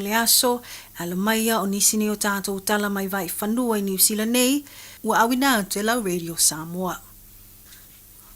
le aso, ala maia o nisini o tātou tala mai vai whanua i New Zealand nei, ua awina te lau Radio Samoa.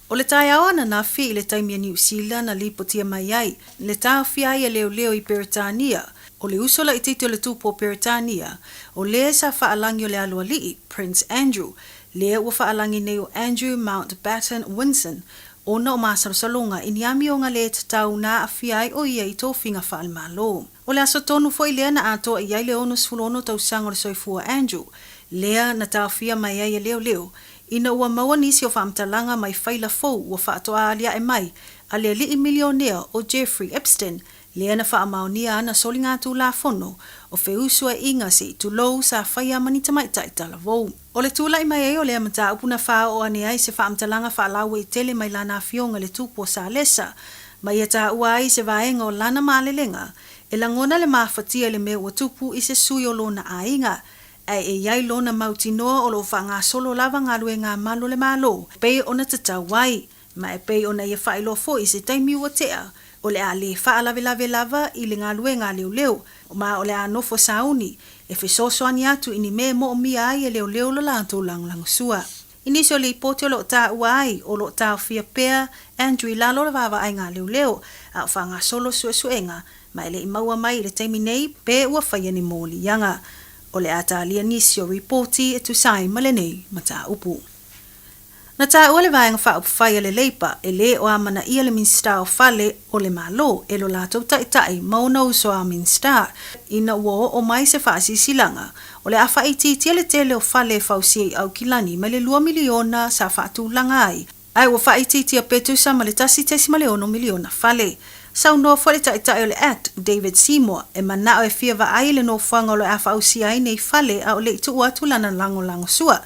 O le tai awana na fi le taimia New Zealand na lipotia mai ai, le tā fia ia leo i Peritania, o le usola i tito le tupo Peritania, o le sa whaalangi o le alua lii, Prince Andrew, le ua whaalangi nei o Andrew Mountbatten Winson, o na o masarosalonga iniami o ngā le tatau na a fiai o ia i tō whinga whaalmalo. O le aso tonu fo i lea na ato i ai le ono sfulono tau sanga le soifua Andrew, lea na tau fia mai ai leo, ina ua maua nisi o whaamtalanga mai whaila fou ua whaatoa alia e mai, a lea li milionea o Jeffrey Epstein, lea na whaamaunia ana soli ngātu la fono, o feusua inga si tu lou sa whaia manita mai taitala vou. O le tūlai mai e o lea mata upuna wha o ane ai se whaamtalanga whaalawe i tele mai lana fionga le tupo sa lesa, mai e tā ua ai se vaenga o lana maalelenga, e langona le mawhatia le mea ua tupu i se sui o lona ainga, ai e iai lona mautinoa o lo whanga solo lava ngā lue ngā malo le malo, pei ona tatau wai, ma e pei ona ia whailo fo i se taimi ua tea, o le a le whaalave lava i le ngā lue ngā leo, ma o le a nofo sauni, e whesoso ani atu ini me mo o mia ai e leo lo lanto lango sua. Iniso li pote o lo ta ua ai, o lo ta fia pea, Andrew i lalo le vava ai ngā leo, a whanga solo suenga, ma ele i maua mai le taimi nei, pe ua whaia ni mōli yanga. O le ata lia nisi o reporti e tu sai male nei mata upu. Na tā ua le vaenga wha upu whaia le leipa e le o amana ia le minsta o fale o le malo e lo lato tai mauna uso a minsta ina uo o mai se whaasi silanga o le awha iti tia le tele o fale fausi au kilani ma le 2 miliona sa whaatu langa ai ua wha iti tia petusa ma le tasi tesi ma le 1 miliona fale. Sau noa fwale tai o le act David Seymour e mana o e fia va ai le no whanga o le awha ausi ai nei fale a o le itu ua tulana lango sua.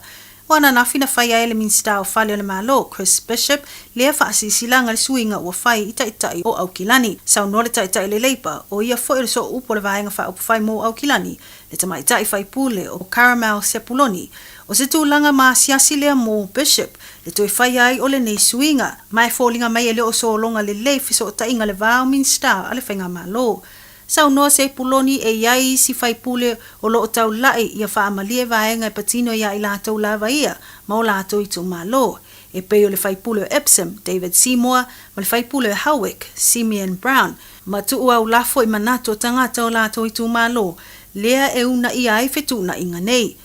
Wana na fina whaia ele minsta o fale o le malo, Chris Bishop, lea whaasisilanga le suinga ua whai i tai o Aukilani. Sau noa le tai le leipa, o ia fo ele so upo le vaenga wha upo whai mo Aukilani, le tamai tai whai pule o Caramel Sepuloni. O se tūlanga maa siasi lea mo Bishop, le toi whai ai o le nei suinga, mai fōlinga mai ele o so longa le leifi so o tainga le vao minsta a le whainga malo. Sau noa se puloni e iai si whai pule o lo o tau lai ia whaamalie vaenga e patino ia i lātou lava ia, ma o lātou i tū malo. E peo le whai pule o Epsom, David Seymour, ma le whai pule o Howick, Simeon Brown, ma tu ua ulafo i manato tangata o lātou i tū malo, lea e una ia ai whetuna inga nei.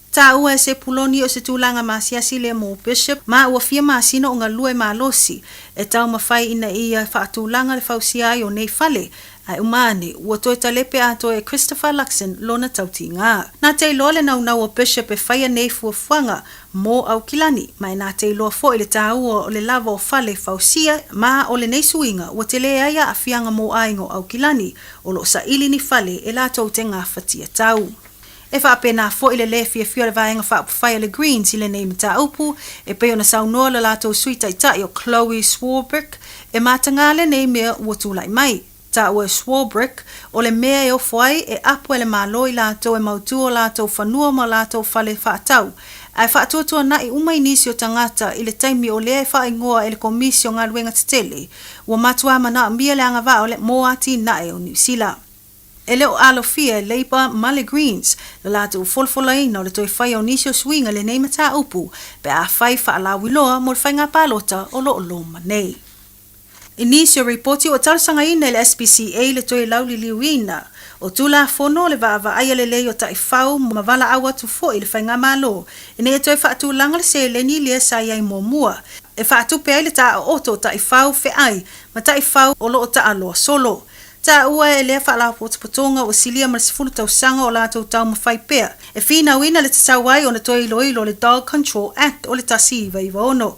Tā ua e se puloni o se tūlanga masiasi lea mo Bishop, ma ua fia masino o ngā lue malosi, e tau mawhai ina ia whaatūlanga le whausiai o nei fale, ai umane, ua toi talepe ato e Christopher Luxon lona tauti ngā. Nā te iloa le nau o Bishop e whaia nei fuafuanga mo Aukilani, mai nā te iloa fo i le tāua o le lava o fale fausia, ma o le nei suinga ua te lea ia a fianga mo aingo Aukilani, o lo sa ili ni fale e la tau te ngā whatia tau. E whaapena fo i le le fia le vaenga whaapawhaia le Greens i le nei mta upu, e peo na saunoa le lato suita i tai o Chloe Swarbrick, e matanga le nei mea ua tūlai mai. Ta ua Swarbrick, o le mea e o fwai e apu e le malo i lato e mautua lato whanua ma lato whale whaatau. Ai whaatuatua na i umai nisi o tangata i le taimi o lea e whaingoa e le komisio ngā luenga tetele, ua matua mana mia le anga vao le moati na e o New Zealand. E leo alofia Labour ma le Greens, le lato ufolfolaina o le toi whai o nisi o swinga le nei mata upu, pe a whai whaalawiloa mo le whainga palota o lo loma nei. Inisio reporti o talusanga ina le SPCA le toi lauli liuina, o tula fono le vaava aia le lei o tai whau ma wala awa tu fo i le whainga malo, ine e toi whaatu langa le se leni lea sa iai mua. E whaatu pe ai le taa o oto tai whau fe ai, ma tai whau o lo o taa loa solo. Ta ua e lea whaala potonga o silia ma sifulu tau sanga o lātou tau mawhai pea. E whina wina le tatawai o na toi ilo le Dog Control Act o le tasi iwa ono.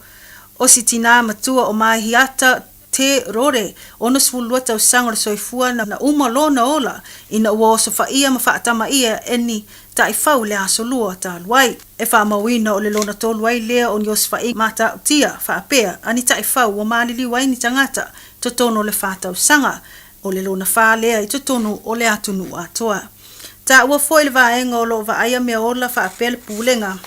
O si tina matua o mahiata te rore o na sifulu tau sanga o le soifua na uma lona ola ina ua oso whaia ma whaatama ia eni tai whau le aso lua ta luai. E wha mawina o le lona toluai lea o ni os whaia mata utia whaapea ani tai whau o malili wai ni tangata totono le whaatau sanga. O le lona wha lea i tutonu o le atunu atoa. Ta ua foi le vaenga o lo vaaya mea ola wha apele pulenga.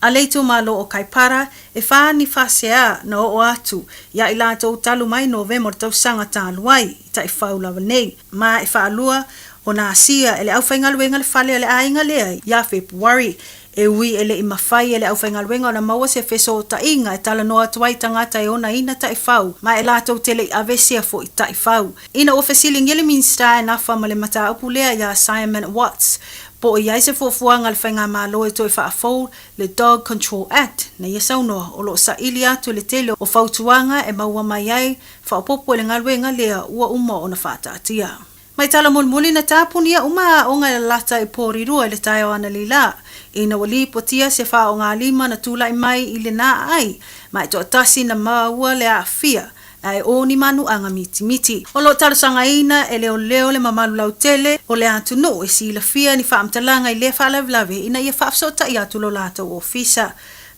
A leitu malo o kaipara e wha ni whasea na o atu ia i tau talu mai November tau sanga taluai i tai whaulawa nei. Ma e wha alua Ona asia ele au whaingaluenga le whale ele ainga lea ia February. E ui ele i mawhai ele au whaingaluenga ona maua se feso o tainga e tala noa tuai tangata e ona ina ta i whau. Ma e lātou tele i avesia fo i ta i whau. Ina o fesili ngele minsta e nafa ma le mata upu lea ia Simon Watts. Po i aise fuafuanga le whainga malo e toi whaafou le Dog Control Act. Na ia saunoa o lo sa ili atu le tele o whautuanga e maua mai ai whaapopo le ngaluenga lea ua uma o na whaataatia. Mai tala mulmuli na tāpunia uma o ngā lata i pōrirua le tae o ana lila. Ina wali potia se wha o ngā lima na tūlai mai i le nā ai. Mai to tasi na maua le a fia. Ai o ni manu anga miti miti. O lo talusanga ina e leo le mamalu lau tele o le atu no e si la fia ni whaamtalanga i le whaalawlawe ina ia whaafsota i atu lo lata o ofisa.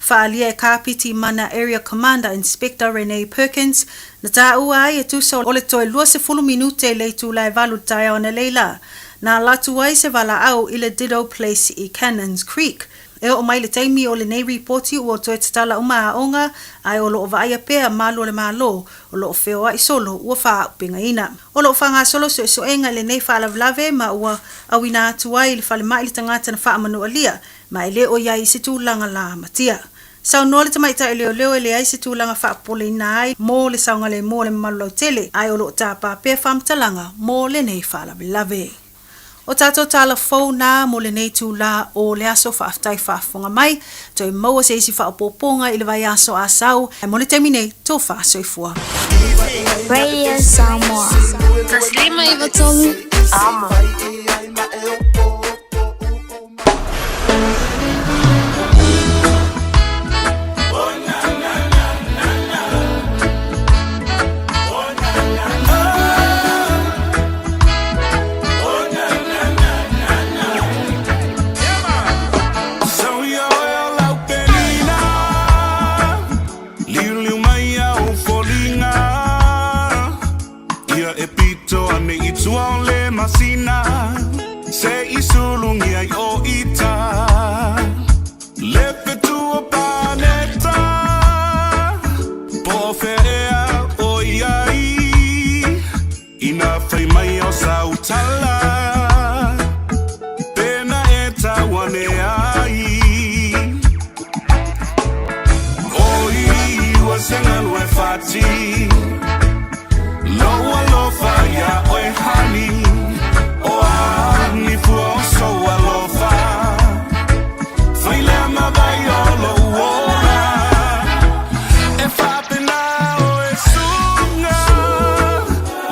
Whaalia e kāpiti mana Area Commander Inspector Renee Perkins na tā ua ai e tusa o le toe 20 minute le tūlai valu tae o na leila. Na latu ai se wala au i le Dido Place i Cannons Creek. E o mai le taimi o le nei reporti ua toe tatala uma a onga ai o loo vaia pea malo le malo o loo feo ai solo ua wha upinga ina. O loo whanga solo so enga le nei whaalavlave ma ua awina atu ai le whale mai le tangata na wha manu alia ma ele o iai se tūlanga la matia. Sau no le tamaita e leo e le ai se tūlanga whaapole ina ai mō le saunga le mō le malulau tele ai o loo tāpā pea whamtalanga mō le nei whaalavlave. O tātou tāla fau nā mo le nei tūla o le aso whaaftai whaafonga mai, toi maua se isi whaapoponga i le vai aso a sau, e mo le temi nei tō whaasoifua. Radio Samoa. Taslima Iwatomu. Ama. Suole masina se isulungi ai o ita lepe tua planeta po ferea o iai ina fai mai o sautala pena eta wane ai oi wasenga lue fati loa lofa ya oi hani o ani fuo so alofa faile ma vai o lo ora e fa pena o e sunga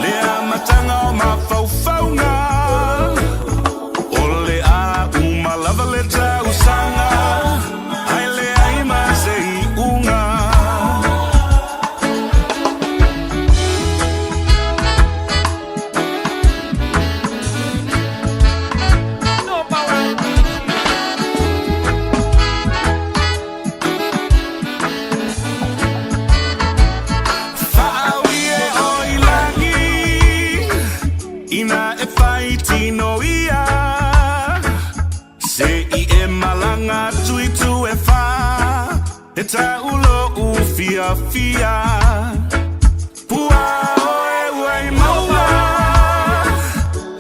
le amatanga o ma faufauna o le a uma lava le ta usanga ai le ai ma sei unga ina e fighti no ia se I e malanga tui tu e fa e ta ulo u fia fia pua oe wai maua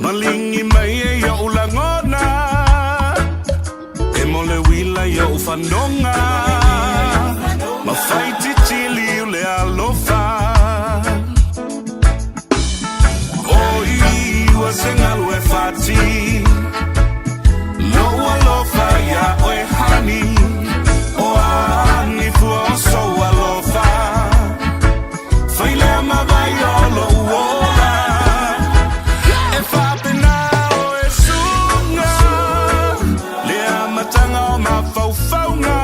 malingi mai e ya ulangona e mole wila ya ufanonga ma fighti chili ule alofa senga lue fati loa lofa ya oi hani o ani fuo so alofa faile ma vai o lo ora e fa pena o e sunga le amatanga o ma faufaunga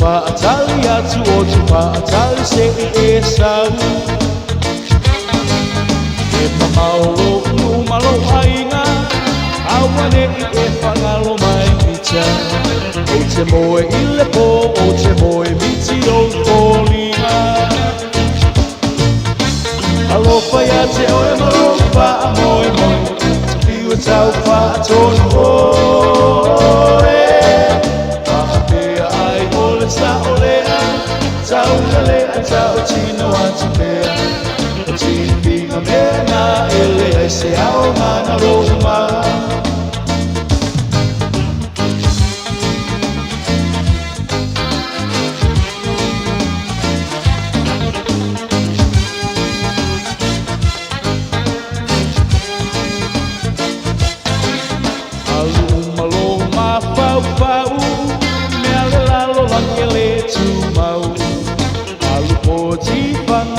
whaatali atu o tu whaatali se e sau. E mamao nu malo ainga, awane e whangalo mai mita. O te moe i le po, o te moe miti o kolinga. Alofa ia te oe malofa a moe moe, te piwa tau wha tonu oe. Pahapea ai ole sa olea, tau lelea tau tino atu pea. O tini pinga mena ele ai se ao mana roma.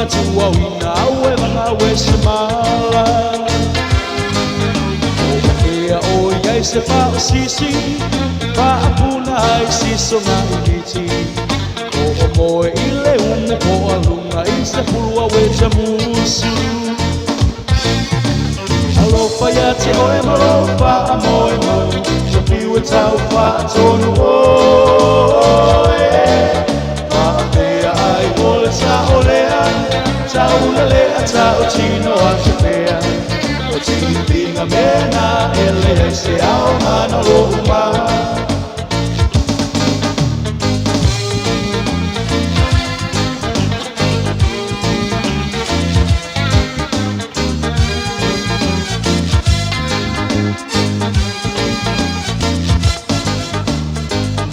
Tua wina aue manga we se mala. O ea o iai se pao sisi, paa puna ai siso ngā initi. O moe i le umu po alunga i se pulua we te musu. Alofa ia te oe malofa a moe moe, te piwe tau wha tonu oe. Paa pea ai ole sa olea, tau lelea tau tino atu pea. O tini pinga mena ele ai se ao mana loma.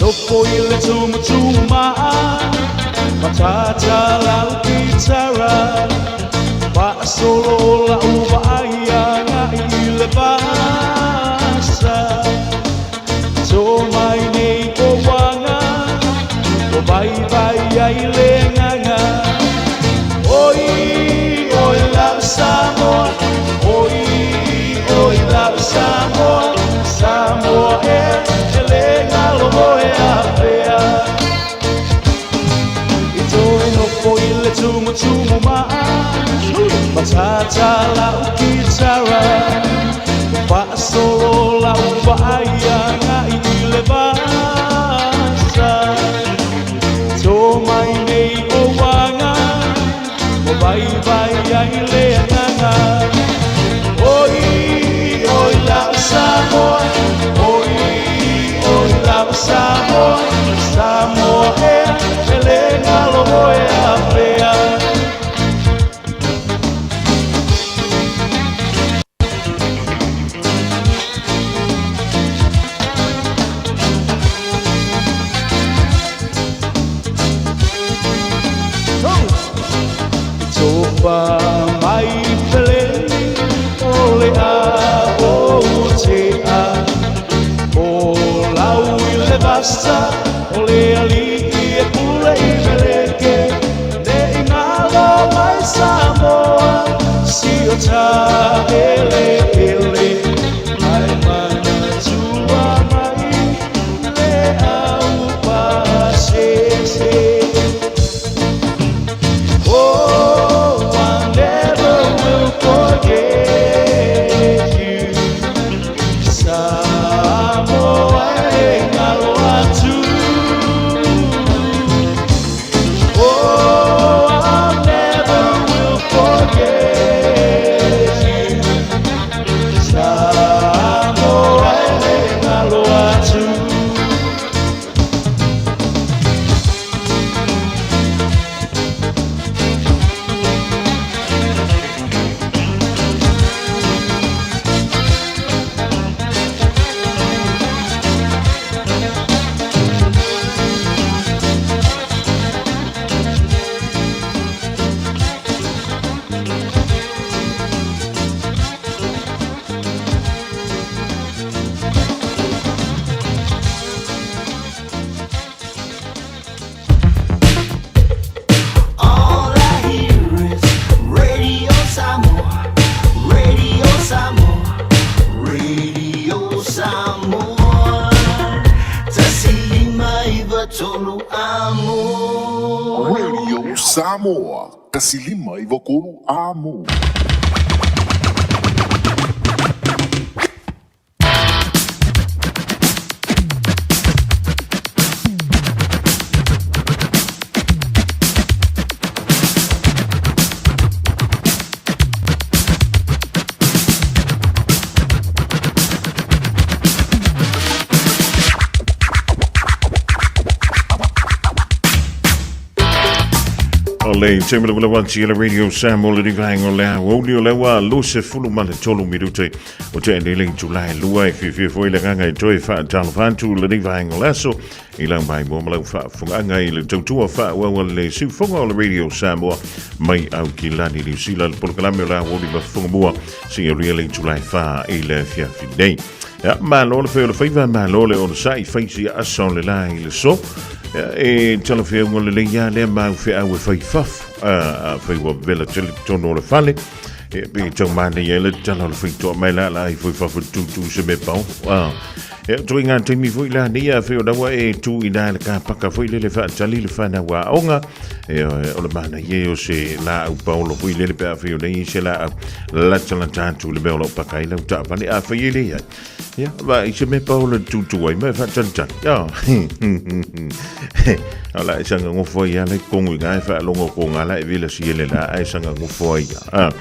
Nopo i le tumatuma, matata lau kitara. Wa solo la uva aia nga i le basa. So mai nei o wanga, o vai vai ai le nganga. Oi, oi la Samoa, oi, oi la Samoa. Samoa e le ngalo moe a pea. I toi no po i le tumu maa, matata lau kitara. Wa solo lau vaia nga i le basa. Tō mai nei o wanga, o vai vai ai le nganga. Oi, oi lau Samoa, oi, oi lau Samoa. Samoa e le ngalo moe a pea. Topa mai pele ole a o te a. O lau i le basa, ole ali e pule i meleke. Ne i ngalo mai Samoa, si o ta ele ele. Ai mana tua mai le au pa se se. tolu amo. Radio Samoa, kasilima ivokulu amo. Ole, temele wala wanti ala Radio Samoa le divang ole Aoauli ole wa lose fulu male tolu mirute o te endele July lua fi foi le nganga toi fa talo fantu le divang ole so ilang bai mo malo fa funga i le tutua fa wa le su funga ole Radio Samoa mai au kilani ni sila le programa la Aoauli ba Fofogamua si really July fa ile fia fi day ja malo le fe le fa malo le on sai fa si ason le la ile so e telefone mo le ya le ma fe a we fai faf fai wo vela tono le fale e bi to mane ye le tano le fito mai la i foi faf tu se me pau e to inga te mi foi la ni a fe o da wa e tu ina le ka paka foi le fa tali le fa na wa onga e o le mana ye o se la u paulo foi le pe a fe o nei se la tala tantu le belo paka i le ta pa le a fe ye le ja, maar ik zit met Polen toe toe, maar van Tjan. Ja. Ala isang ngofo ya le kongu ga fa longo konga la vile si le la isang ngofo ya.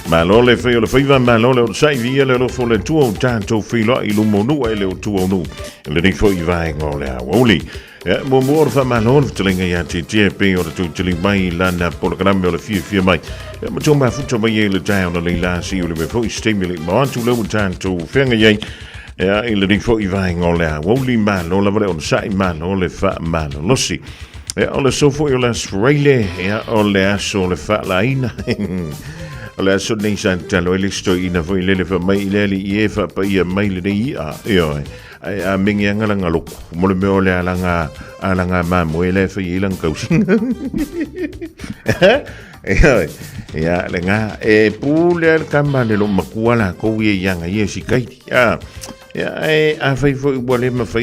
Ma lo le fe le fiva ma lo le sai via le lo fo le tuo tanto filo I lo monu e le tuo nu. Le ding fo I va ngole Aoauli. Ja, mo van mijn hoofdtelingen ja TTP of de toeteling bij landen programma de 4 mai. Ja, maar toen maar voet bij hele tijd aan de relatie jullie weer voor stimuleren maar toen lopen aan toe vangen jij. Ja, in de voor ivang ole Aoauli man ole wat on sai man ole fa man lossi. Ja, alles zo voor jullie Australia ja ole so fa laina. Ole so nee zijn talo ile sto ina voor ile van mij ile eva pa ia mail de ja. A mingi anga nga lok mo le ole alanga ma mo ele fa ilang kausing ya le nga e pule kamba le lo makuala ko ye yanga ye sikai ya a fa fo bole ma fa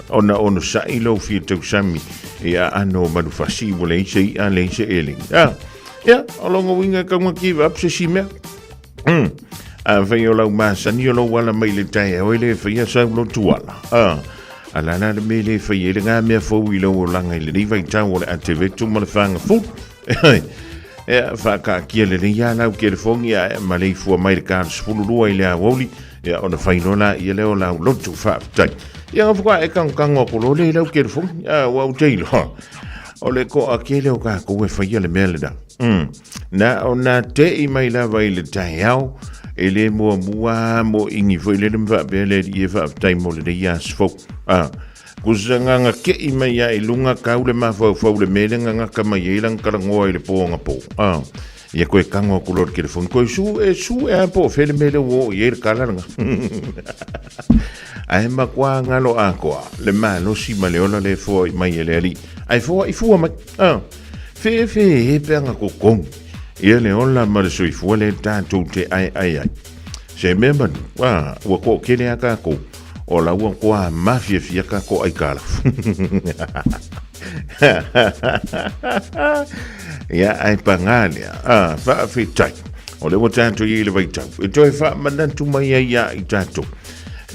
ona sa ilo fi to sami ya ano manu fasi bole se a le se eling ya alongo winga kama give up se sime Veo la massa, ni lo wala mai le tai o le fa sa lo tuala. Ala na me le fa ye nga me fo wi lo langa le vai ta o ateve tu mo le fanga fu. Fa ka ki le ya na ke le fongi ya ma le fu mai ka sfulu lo ile Aoauli ya ona fa inola ye le ola lo tu fa tai. Ya fu ka e kan o ko le le ke le fongi ya wa te lo. O le ko akele o ka ko e fa ye le melda. Na ona te I mai la vai le tai au. Ele mo ingi foi le mva bele I fa tai mo le ya sfo kuzanga nga ke I mai ya ilunga ka ule ma fo le mele nga ka mai ilang ka ngoi le po nga po ye ko kango kulor ke fon ko su e po fe le mele wo ye ka la nga ai ma kwa nga lo ko le ma lo si ma le ona le fo mai ele ali ai fo I fu ma fe e pe nga ko kong Ia le ola ma le sui fuele tātou te ai. Se member, wa ko kene aka ko. O la ua koa mafia fiaka ko ai kala. Ia ai pangalia. Fa fitai. O le mo tātou I le vaitau. E toi fa manantu mai ia I tātou.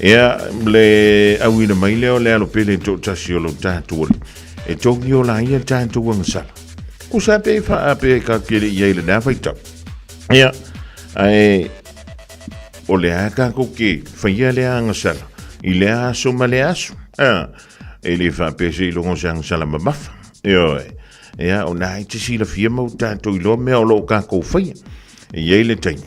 Ia le awina mai leo le alo pele to tasi o lo tātou. E tongi o la ia tātou wangasala. Kusa pe fa pe ka kele ye le na faita ya ai ole aka ko ke fa ye le anga sala ile aso male aso ele fa pe se lo ngosang sala maf yo ya ona I si la fia mo tanto lo me o lo ka ko fa ye le tai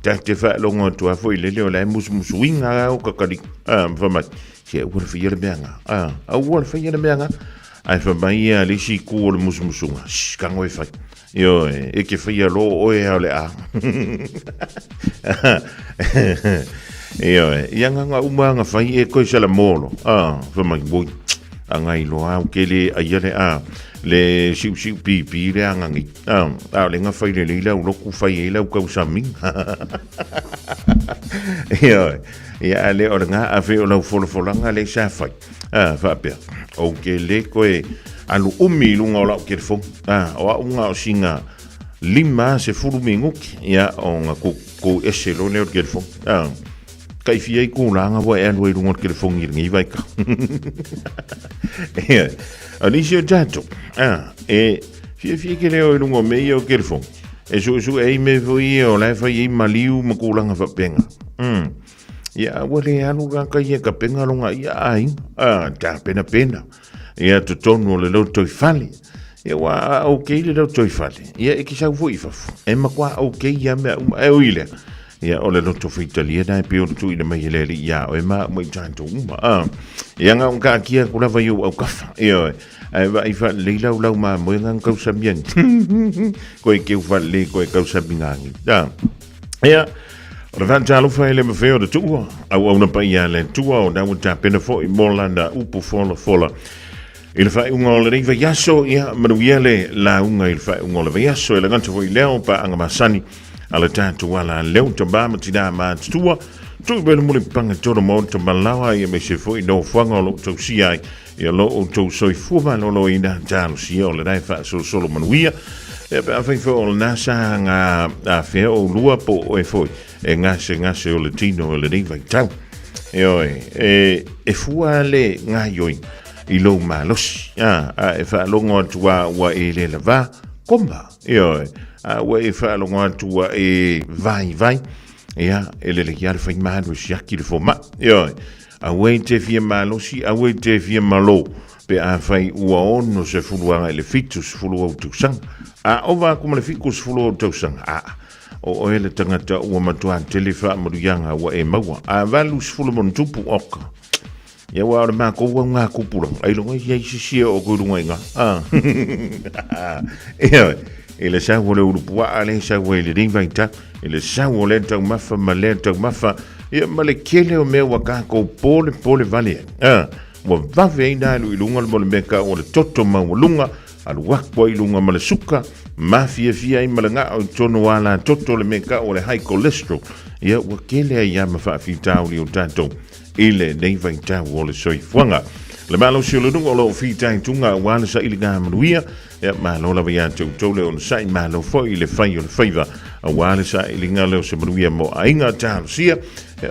ta te fa lo ngo to fo ile le ola musuinga o ka kali fa ma se o fa ye le benga o fa ye le benga ai fa mai ali si ku o musmusunga kango e fai yo e ke fai lo o e ale a yo yanga nga umanga fai e ko sala molo fa mai boy anga I lo au ke le ayale le si pi le anga ngi le nga fai le la lo ku fai le ka usami ia le o nga a fe o lau folanga le sa fai fa pe o ke le koe alu umi lunga o lau ke fo o unga o singa lima se fuluminguki ia o nga ko ese lo le ke fo kai fia ku langa wa e lo lunga ke fo ngi vai ka ali se jato fia ke le o lunga me o ke fo e so e me voi o la fai maliu ma ku langa fa penga ia wale anu ka ia ka penga longa ia ai ta pena ia to tonu le lo toi fali ia wa okay le lo toi fali ia e ki sa foi fa e ma kwa okay ia me e oile ia o le lo to fitalia dai pe o tu ina mai le ia o ma mo tanto ia nga ka kia kula vai o ka ia ai vai fa le lau ma mo nga ka sa bien ko e ke fa le ko e ka sa bingangi ia o van talo fa le me feo de tua au na pa ia le tua o na uta pena fo I molanda upu fola il fa un ole riva yaso ia manuiele la unga il fa un ole yaso le ganto foi leo pa anga masani ala tatu wala leo tamba matina ma tua tu be mo le panga todo mo tamba lawa ia me se foi no fanga lo to sia ia lo o to soi fuma lo ina talo sia o le dai fa solo manuia e pa fa fo na sa nga a fe o lua po o foi e ngase o le tino o le riva tau e fua le nga yoi I lo malos e fa longo tua wa e le lava komba wa e fa longo tua e vai ia e le yar fa malo sia ki le foma a we te fie malo si a we te fie malo pe a fai ua ono se fulua le fitus fulua o tusang ova kuma le fitus fulua o tusang o ele tangata ua matua telefa maruianga wa e maua a valus fulumon tupu oka ia wa ora ma ko nga kupura ai lo ia si o ko lunga nga ele sa wole urupua ale sa wele ringvaita ele sa wole tau mafa ia male kele o me wa ka ko pole vale wa vave ina lu lunga mo meka o le toto ma lunga al wakpo lunga male suka mafia I malanga o tono wala toto le meka o le high cholesterol ia wa kele ia mafa fitau li o tato ile nei vai ta wole soi fuanga le malo si lo dungo lo fitai tunga wala sa iliga manuia e malo la via to le on sai malo foi le fai o le faiva wala sa ilinga le se manuia mo ainga ta sia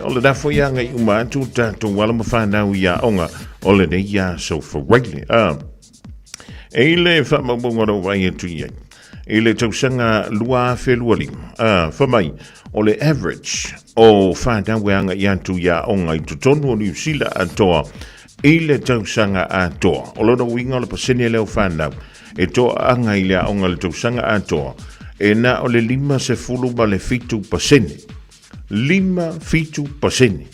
o le da foi anga uma tu to wala mo fa na ia onga o le nei ia so for rightly ele fa mo ngo vai tu ia ele to sanga lua feluali fa mai o le average o fanda weanga yantu ya onga I tutonu o New Zealand atoa ile tausanga atoa o lono winga le pasene leo fanda e toa anga ile onga le tausanga atoa e na o le 5 ma le fitu pasene 5 pasene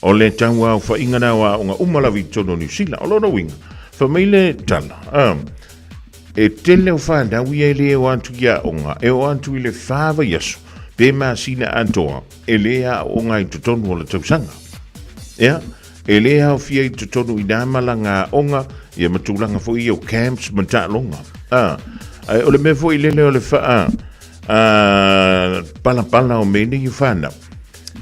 o le taua o fa ingana wa onga umalavi tono New Zealand o lono winga fa meile tala e tele o fanda wiele o antu ya onga e o antu ile fava yasu pe ma sina antoa elea o ngai tutonu o le tausanga elea o fia I tutonu I malanga onga ia matulanga fo I o camps matalonga o le me fo I lele o le faa pala o mene I whana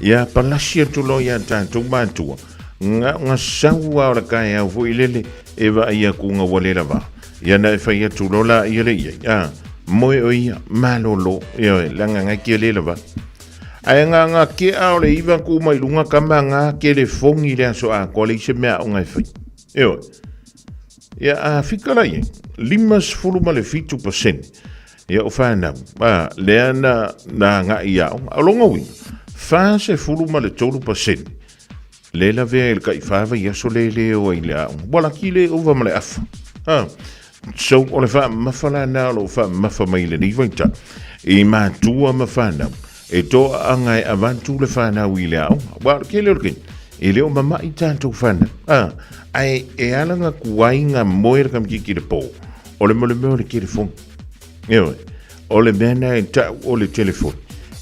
ia palasia tulo ia tātou mātua nga saua o le kai au fo I lele eva ia kunga walela va ia na e whai atu lola ia le ia moe o ia malolo langa nga kia le lava ai nga ke ao le iwa ku mai lunga kama nga ke le fongi le aso a ko le se mea o ngai fai ia a fikala ia 5 ma le fitu percent ia o fana le ana na nga ia o longa wi fa se fulu ma le 2% le la ve el kai fa ia so le o ile wala kile o va ma le afa so o le fa mafala na lo fa mafa mai le ni vaita I ma tua mafana e to anga e avantu le fana wile au wa ke le kin e le o mama I tanto fana ai e alanga kuainga moer kam ki le po o le mole le ki le fon o le bena e ta o le telefone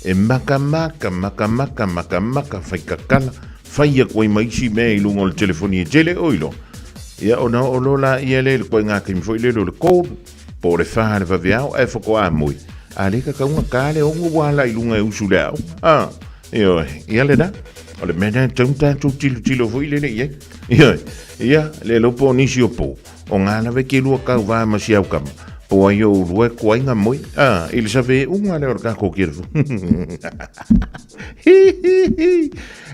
e maka fai kakala fai ko mai si me I lungo le telefoni e tele oilo ia ona o lola ia le ko nga kim foi le ko po le fa va viao e fo ko amui ale ka unga kale o wala I lunga usule au Ia le da. O le mena taunta tu tilo fo ile le ia le lopo nisi opo. O ngana ve ke lua kau va ma sia ukam. Po ai o rua koinga moi. Ile sa ve unga le orka ko kirfu.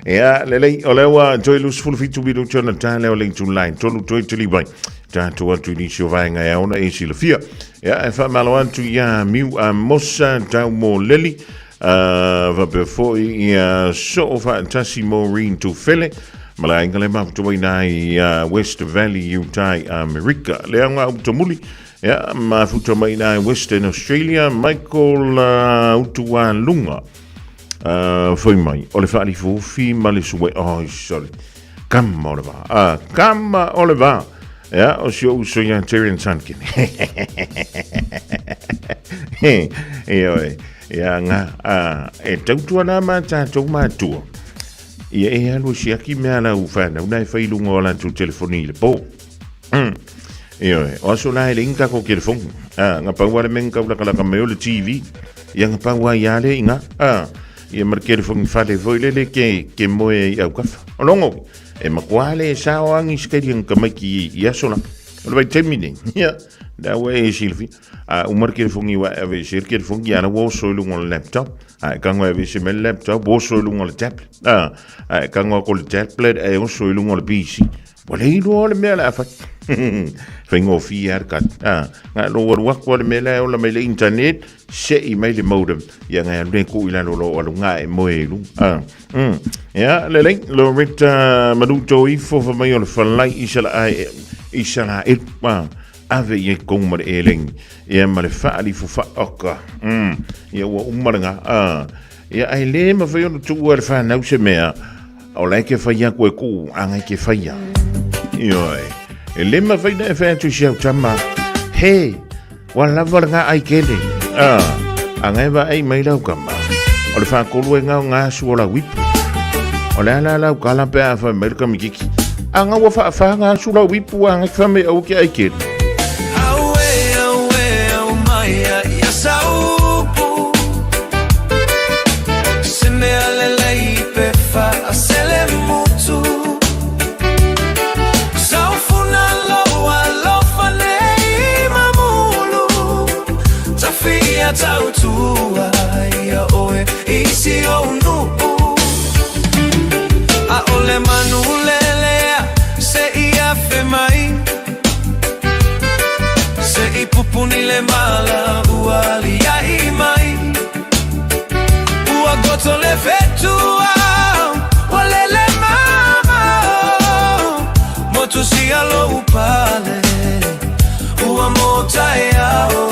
Ia le o le wa joy lus full fitu bidu chona tale o le tu line. Tolu joy tili bai. Tanto atu nisi o vai ngai ona e sila fia. Ia e fa malo atu ia miu a mosa tau mo leli. Va pe foi ia so fantasy Maureen to fele mala ingale ma to i West Valley Utah America le anga utomuli ya ma futo mai na Western Australia Michael utua lunga foi mai o le fali fu fi male suwe sorry kama oleva ya o so ya Terence Sankin ia nga e tautua na tātou mātua ia e alu si aki mea la ufana una e whailunga o lantu telefoni le po ia o aso la ele inga ko telefoni nga paua le menga ula kalaka meo le TV ia nga paua ia le inga ia mar telefoni fale voilele ke moe i au kafa o longo e makuale e sao angi skeri ang kamaki ia sola o le vai temine ia da we silfi umar telefoni wa ave sir telefoni ana wo soilu ngol laptop kangwa ave se mel laptop wo soilu ngol tablet kangwa ko tablet e wo soilu ngol PC wala ilo le mela fa fengo fiar kat nga lo wa ko le mela o la mele internet se email modem ya nga le ko ila lo nga e moelu ya le lo rit madu toi fo fa mai o fa lai isala ave ye kong mar eleng ye mar fa ali fu fa oka ye wa umaranga ye ai le ma fa yo tu war fa na se mea o la ke fa ya ko ku anga ke fa ya yo le ma fa na fa tu sia tama he wala varanga ai kele anga va ai mai la kama o le fa ko lu nga su la wip o la kala pe fa merka mi kiki anga wa fa nga su la wip anga fa me o ke ai kele Tautua ia oe isi o nu a ole manulelea se ia fe mai se i pupuni le mala uali ia i mai ua goto le fetua wale le mama motu si alo upale ua mota ia o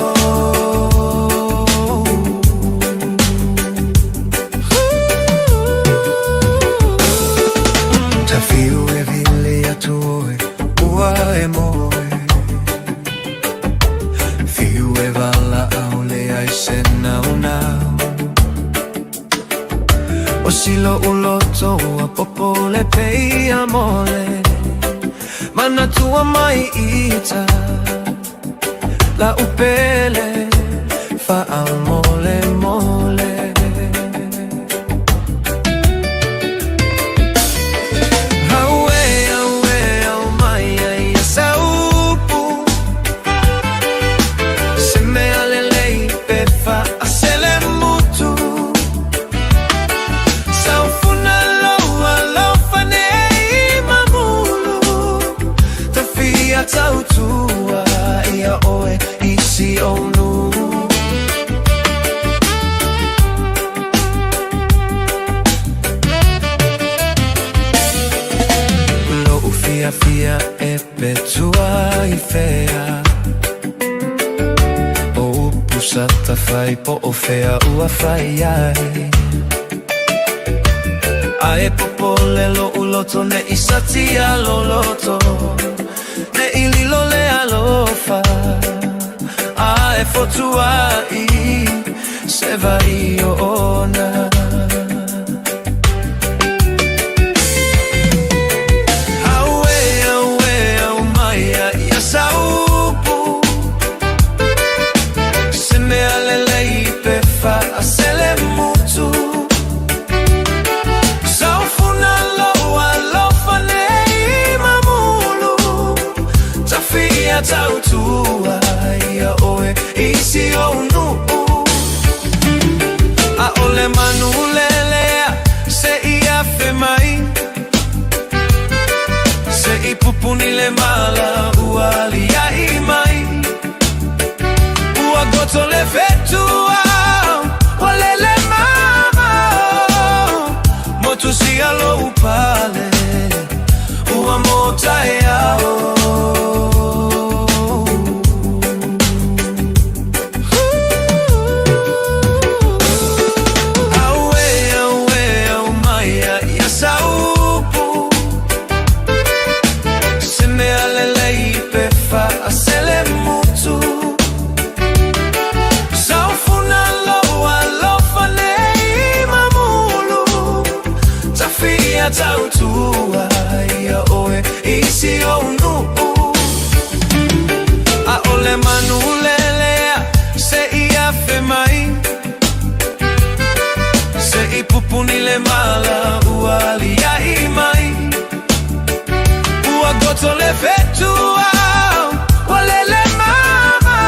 Silo uloto a popo le pei amore mana tua mai ita la upele fa amole mole tautua ia oe isi onu lo ufia e petua i fea o pusata fai po o fea ua fai ai ae popole lo uloto ne isatia lo loto ne ililo le alofa ae fotua i se vai ona awe maia ia saupu se me alelei pe fa asele mutu tautua ia oe isi o nu a ole manulelea se ia fe mai se I pupuni le mala uali ia I mai ua goto le fetua wale le mama motu si alo upale ua mota ia o tautua ia oe isi o nu a ole manulelea se ia fe mai se I pupuni le mala uali ia I mai ua goto le fetua wale le mama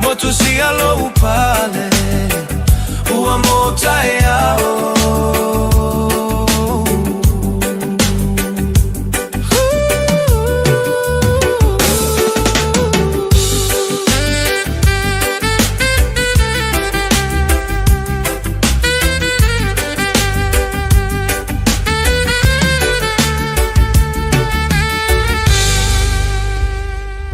motu si alo upale ua mota ia o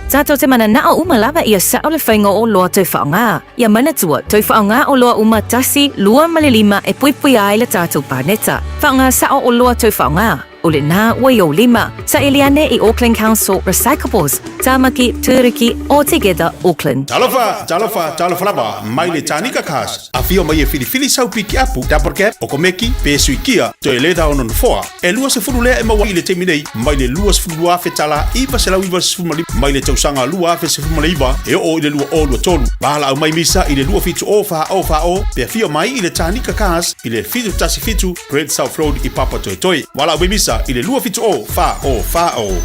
Tato te mana na o umalawa ia sa ole whainga o loa tau whaonga. Ia mana tua, tau whaonga o loa umatasi, lua malilima e puipui ai le tātou pāneta. Whaonga sa o loa tau whaonga. O le nā wai lima, sa Eliane I Auckland Council Recyclables, Tamaki, Turiki, all together Auckland. Talofa, mai le tānika kas. A fio mai e filifili sau piki apu, Daporcap, Okomeki, Pesui Kia, to e le da ono foa. E lua se furu lea e mawa I le teminei, mai le lua se furu afe tala, iwa se lau iwa se furu mali, mai le tausanga lua afe se furu mali iwa, e o I le lua o lua tolu. Bahala au mai misa I le lua fitu o fa, pe fio mai I le tānika kas, I le fitu tasi fitu, Great South Road I Papa Toi. Wala au mai misa I le lua fitu o fa o.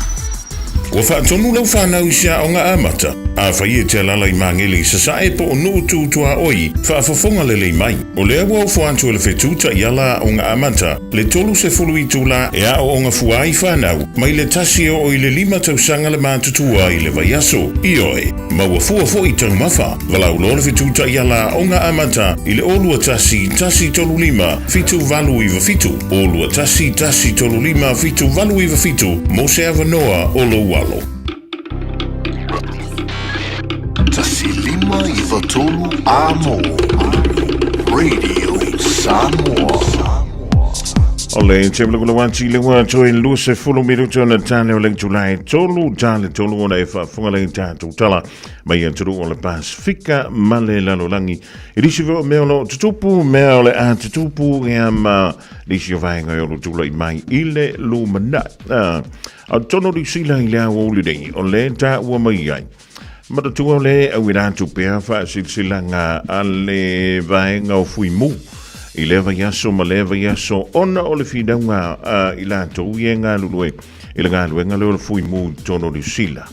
Ua whaatonu lau whanau sia o ngā amata. A whaia te alala I mangeli sa sae po o nuu tūtua oi, whaafafonga lelei mai. O lea wau whaantu ele whetuta I ala o ngā amata, le tolu se fulu I tūla e a o ngā fuai whanau, mai le tasi o I le 5 tausanga le mātutua I le vaiaso. I oe, maua fua I tau mawha, walau lole whetuta I ala o ngā amata, I le olua tasi tolu 5, fitu valu iwa fitu. Olua tasi tolu 5, fitu valu iwa fitu, mo se avanoa o lo walo. Tasi 5 iwa tolu amo Radio Samoa. Ole, temla kula wanti le wa toi luse fulu minuto na tane o leng Julai tolu ona e whafunga leng tātou tala mai anturu o le Pasifika male lalo langi. Irisi veo mea lo tutupu mea ole a tutupu ea ma lisi o vaenga o lo tula I mai ile lumana. A tono di sila I le Aoauli dei o le ta ua mai ai. Mata tua le au ira tu pea wha sila ngā ale vaenga o fui mu. I le vaiaso ma le vaiaso ona o le whidaunga I la tau I ngā lulue I le ngā luenga leo le fui mu tono di sila.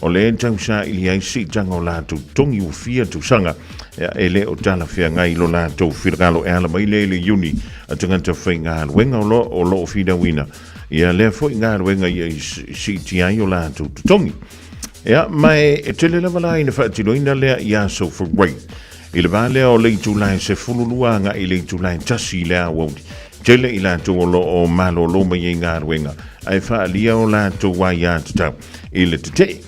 O le tausa I li aisi tanga o la tu tongi u fia tu sanga e le o tala fia ngai lo la tau whirgalo e ala mai le uni a tanganta whai ngā luenga o lo whidauina. Ia le fo ngā luenga I si tiai o la tu tongi. Ia mai e tele la vala ina whaatiloina lea ia so for great. I le vale o le Julai se fululua nga I le Julai tasi le Aoauli. Tele I la tu o lo o malo lo mai I ngā ruenga. Ai wha alia o la tu wai a tatau. I le te.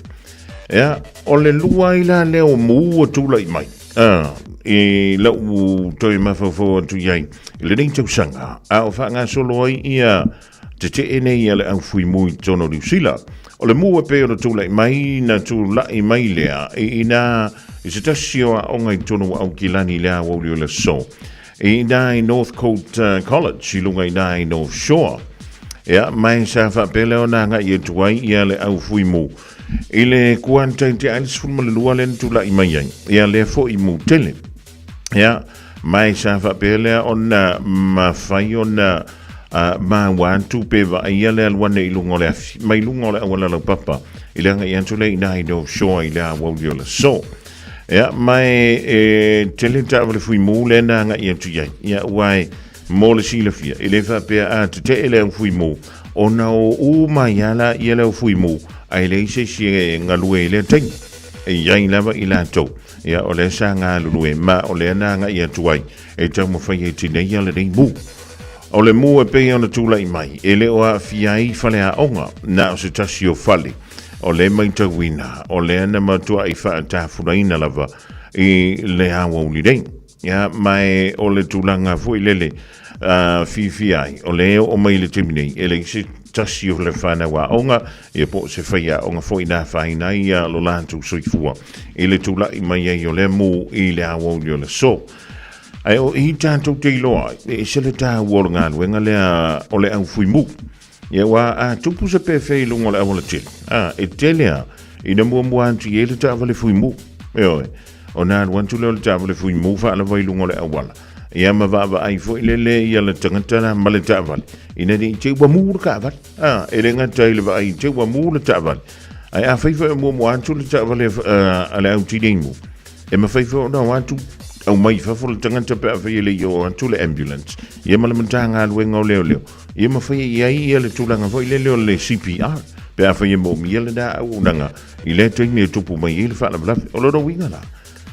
Ea, o le lua I la leo muu o tula I mai. I lau toi mawhawhau atu iai. I le ring tau sanga. A o wha ngā solo ai ia te ene I le au fui mui tono New Zealand. O le mua pe o na tula I mai na tula I mai lea. I na I se tasi o a onga I tono au kilani le Aoauli o le so. I na I North Coast College I lunga I na I North Shore. Ea, mai sa whapele o na nga I tuai I le au fui mu. I le kuantai te ailis fulma le lua le tula I mai ai. Ia le fo I mu tele. Ea, mai sa whapele o na mawhai o na ma wantu pe va ia le alwane I lunga le afi. Mai lunga le awala lau papa. ilanga yantule ina no show ila wodiola so ya mai tele tavle fui mole na nga yantu ya wai mole sila fia eleva pe a te ele fui mo ona o mayala yela fui mo ai le se ngalue le teng ya lava ila to ya ole sanga lue ma ole na nga yantu ai e tamo fai tine yala dei mu ole mu e pe ona tula mai ele o fiai fale a onga na se tasio fale ole mai tawina ole na matua I fa ta funaina lava I le Aoauli dei ya mai ole tulanga foi lele fi ai ole o mai le timini ele se tasio le fana wa onga e po se faia onga foi na faina ia lo lantu soifua ele tula mai e ole mu I le Aoauli ole so ai o I tanto te loa e se le ta wolnga wenga le ole au fui mu ya wa a tupu se pe fe lungo le awala til e telea ina mua antu ye le ta vale fui mu ona wantu le ta vale fui mu fa la vai lungo le awala ya ma va ai fo le ya le tangata na male ta vale ina di che wa mu ka va e le ngata le va ai che wa mu le ta vale ai a fai fo mo antu le ta vale ala au ti mu e ma fai fo no antu au mai fa fo le tangata pe fa le yo antu le ambulance ye ma le mtanga le ngo le ye ma fa ye le tulanga foi le CPR pe a fa ye mo mi le da unanga I le teng me tupu mai le fa la bla o lo winga la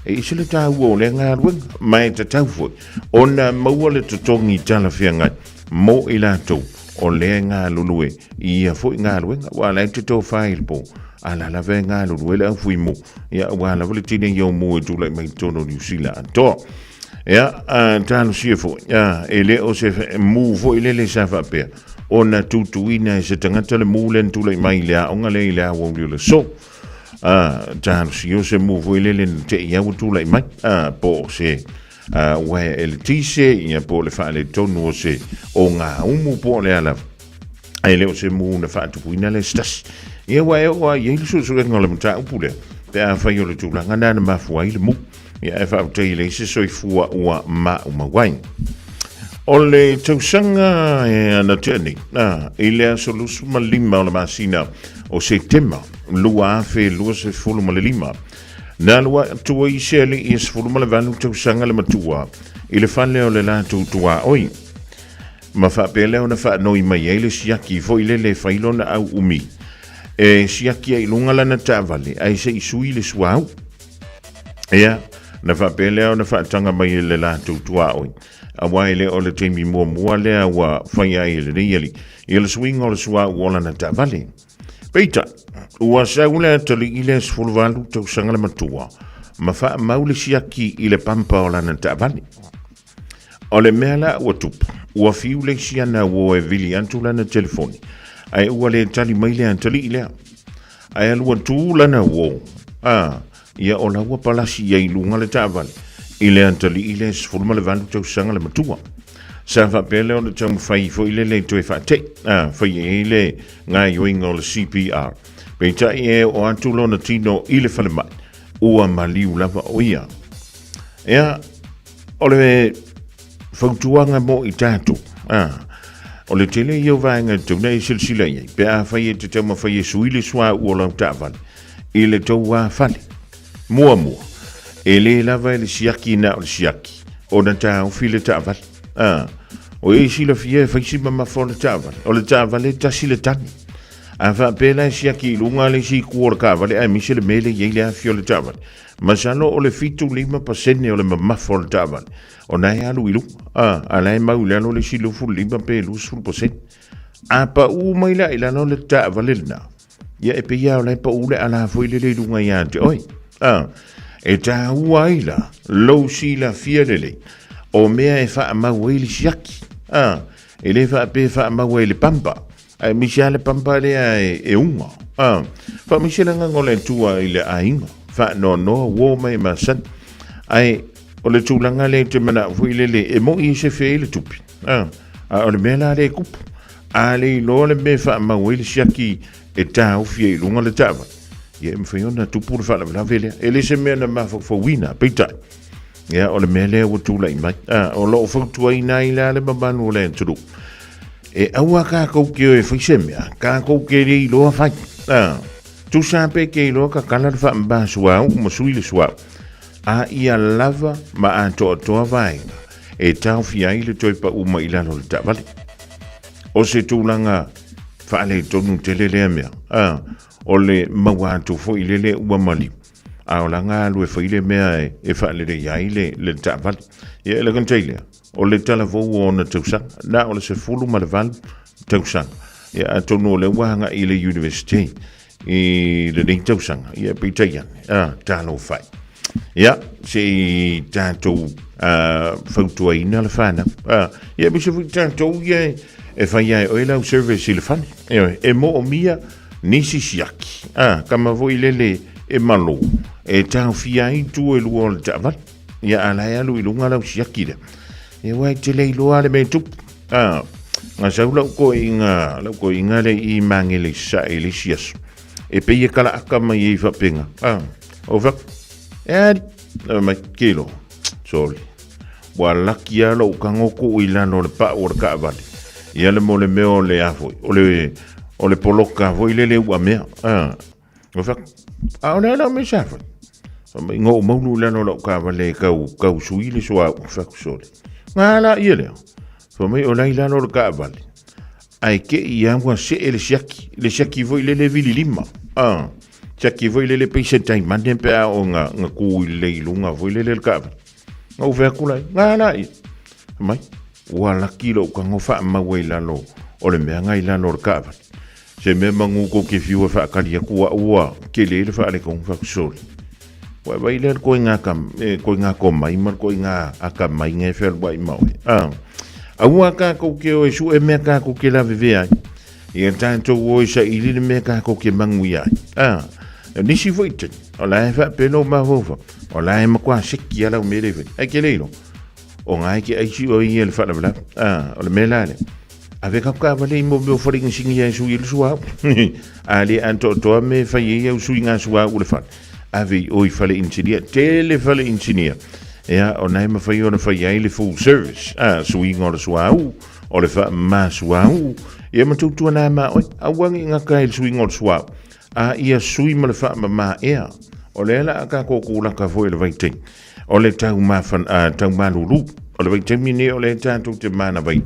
e se le ta wo le nga wing mai te tau foi ona mo le totongi tala fianga mo ila to o le nga lulue ia foi nga winga wa le te to file po ala la venga lulue le fui mo ia wa la vole tine yo mo tu le mai tono New Zealand to ya talo sifo ya ele o se mu fo ile le sa fa pe ona tutuina se tangata le mulen tu le mai le onga le wo le so talo sio se mu fo ile le te ya tu le mai po se wa el tise ya po le fa le tono se onga umu po le ala ele o se mu na fa tu ina le stas ye wa ye su ngala mta upule pe a fa yo le tu la ngana na ma fo ile mu ya fa te le se so fua ua ma wai ole tausanga na teni ile solusu malima o masina o setema lua fe lua se fulu malima na lua tu I se le is fulu malvanu tausanga le matua ile fale o le la tua oi ma fa pele ona fa no I mai ele siaki fo ile le failona au umi e siaki ai lunga lana tavale ai se isui le suau ya na fa pele ona fa tanga mai le la tua oi a wai le o le temi mua le wa fai ai le yeli ile swing o le sua wala na tavale peita ua saula tali ile sfulvalu to sanga le matua ma fa maule siaki ile pampa o la na tavale o le mela ua tupu ua fiu le siana wo e vili antu la na telefoni ai ua le tali mai le antali ile ai alua tu la na wo ia o la ua palasi ia ilunga le tavale ile antali ile sfulma le vandu tau sanga le matua sa fa pele o le tau fai fo ile le toe fa te fai ile ngai yoinga o le CPR peita e o antu lo na tino ile fale mai ua maliu lava o ia o le fautuanga mo I tatu o le tele io vaenga tuna I silsila iei pe a fai e te tau ma fai e suile sua ua lau tavale ile tau wa fale mua ele lava le siaki na o le siaki o na tau file tavale o e sila fie fai sima ma fo le tavale o le tavale tasi le tani a fa pela siaki lunga le si kuor ka vale a mi se le mele ye le afio le tavale masalo o le fitu 5% o le mamafo le tavale o na ya lu ilu a la ma ula no le si lu fu 5% a pa u mai la ila no le tavale na ya e pe ya o la pa u le ala fo ile le lunga ya te oi e ta uaila lo si la fielele o mea e fa ma wele siaki e le fa pe fa ma wele pampa ai mi sia le pampa le e unga fa mi sia nga ngole tua ile ainga fa no wo mai ma san ai o le tulanga le te mana fu ile le e mo I se fe le tupi o le mela le kup a le lo le me fa ma wele siaki e ta u fie lunga le tava ye mfayona tupur fa la vele ele se me na ma fo wina peita ya o le mele o tu lai mai o lo fo tu ai nai la le babanu le tu e awa ka ko ke e fo se me ka ko ke ri lo fa Tu sape ke lo ka kala fa mba suau mo suile suau. A ia lava ma a toa vai. E tau fia ile toi pa uma ilano le tavali. O se tūlanga whaale tonu te lele mea. O le maua tu fo ilele ua mali. A o langa lue whaile mea e whaale le iaile le tavali. Ia ele kanteilea. O le tala vou o na tausanga. Na o le se fulu ma le valu tausanga. Ia a tonu o le wahanga i le university. I le nei tausanga. Ia peitaian. Talo whai. Ia se tātou fautua ina le whana. Ia bisa fu tātou ia e whai ai o lau service i le whani. E mo o mia nisi siaki. Kama voi lele e malo. E tau fia i tu e lua o le tāwani. Ia alai alu i lunga lau siaki le. E wai te lei loa le me tupu. Nga sau lau ko inga le i mangele sa e le siasu. E pe ia kala aka mai e whapenga. O whak. E mai kilo. Sorry. Wa laki ala o kangoko o ilano le pa o le kaavale. Ia le mo le meo le afoi. O le poloka voi le ua mea. O whak. O le ala me safoi. Ngō maulu lano la o kaavale kau sui le soa o whak sorry. Ngā la ia leo. Whamai o lai lano le kaavale. Ai ke i angwa se e le siaki voi le vili lima. Siaki voi le peise tai mande pe a o nga kui le ilunga voi le kaavale. Ngau whea kulai, ngā la i. Mai, ua laki lo ka ngofa maua i lano o le mea ngai lano le kaavale. Se mea mangu ko ke fiua wha akalia kua ua ke le wha ale kong wha kusori. Wai wai le koe ngā ko mai mar koe ngā aka mai ngai whea wai maue. Aua ka ko ke o e su e mea ka ko ke la vive ai. I a tātou o e sa ili le mea ka ko ke mangu i ai. Nisi voiten, o la e wha pelo ma hofa. O la e makua seki ala o mere whi. Ai ke leilo. O ngai ke aisi o i e le whala wala. O le mea lale. A ve kapka wale i mo meo wharinga singi ai sui le suau. A le anto toa me whai e au sui ngā suau le whala. A ve o i whale insinia. Tele whale insinia. Ea o nai ma whai o na whai ai le full service. Sui ngā le suau. O le wha ma suau. Ia matautua nā ma oi. A wangi ngā kai le sui ngā le suau. A ia sui ma le wha ma ea. O le ala ka kōku laka foi le vaiteng. O le tau malulu. O le vaiteng mine o le tātou te mana vai.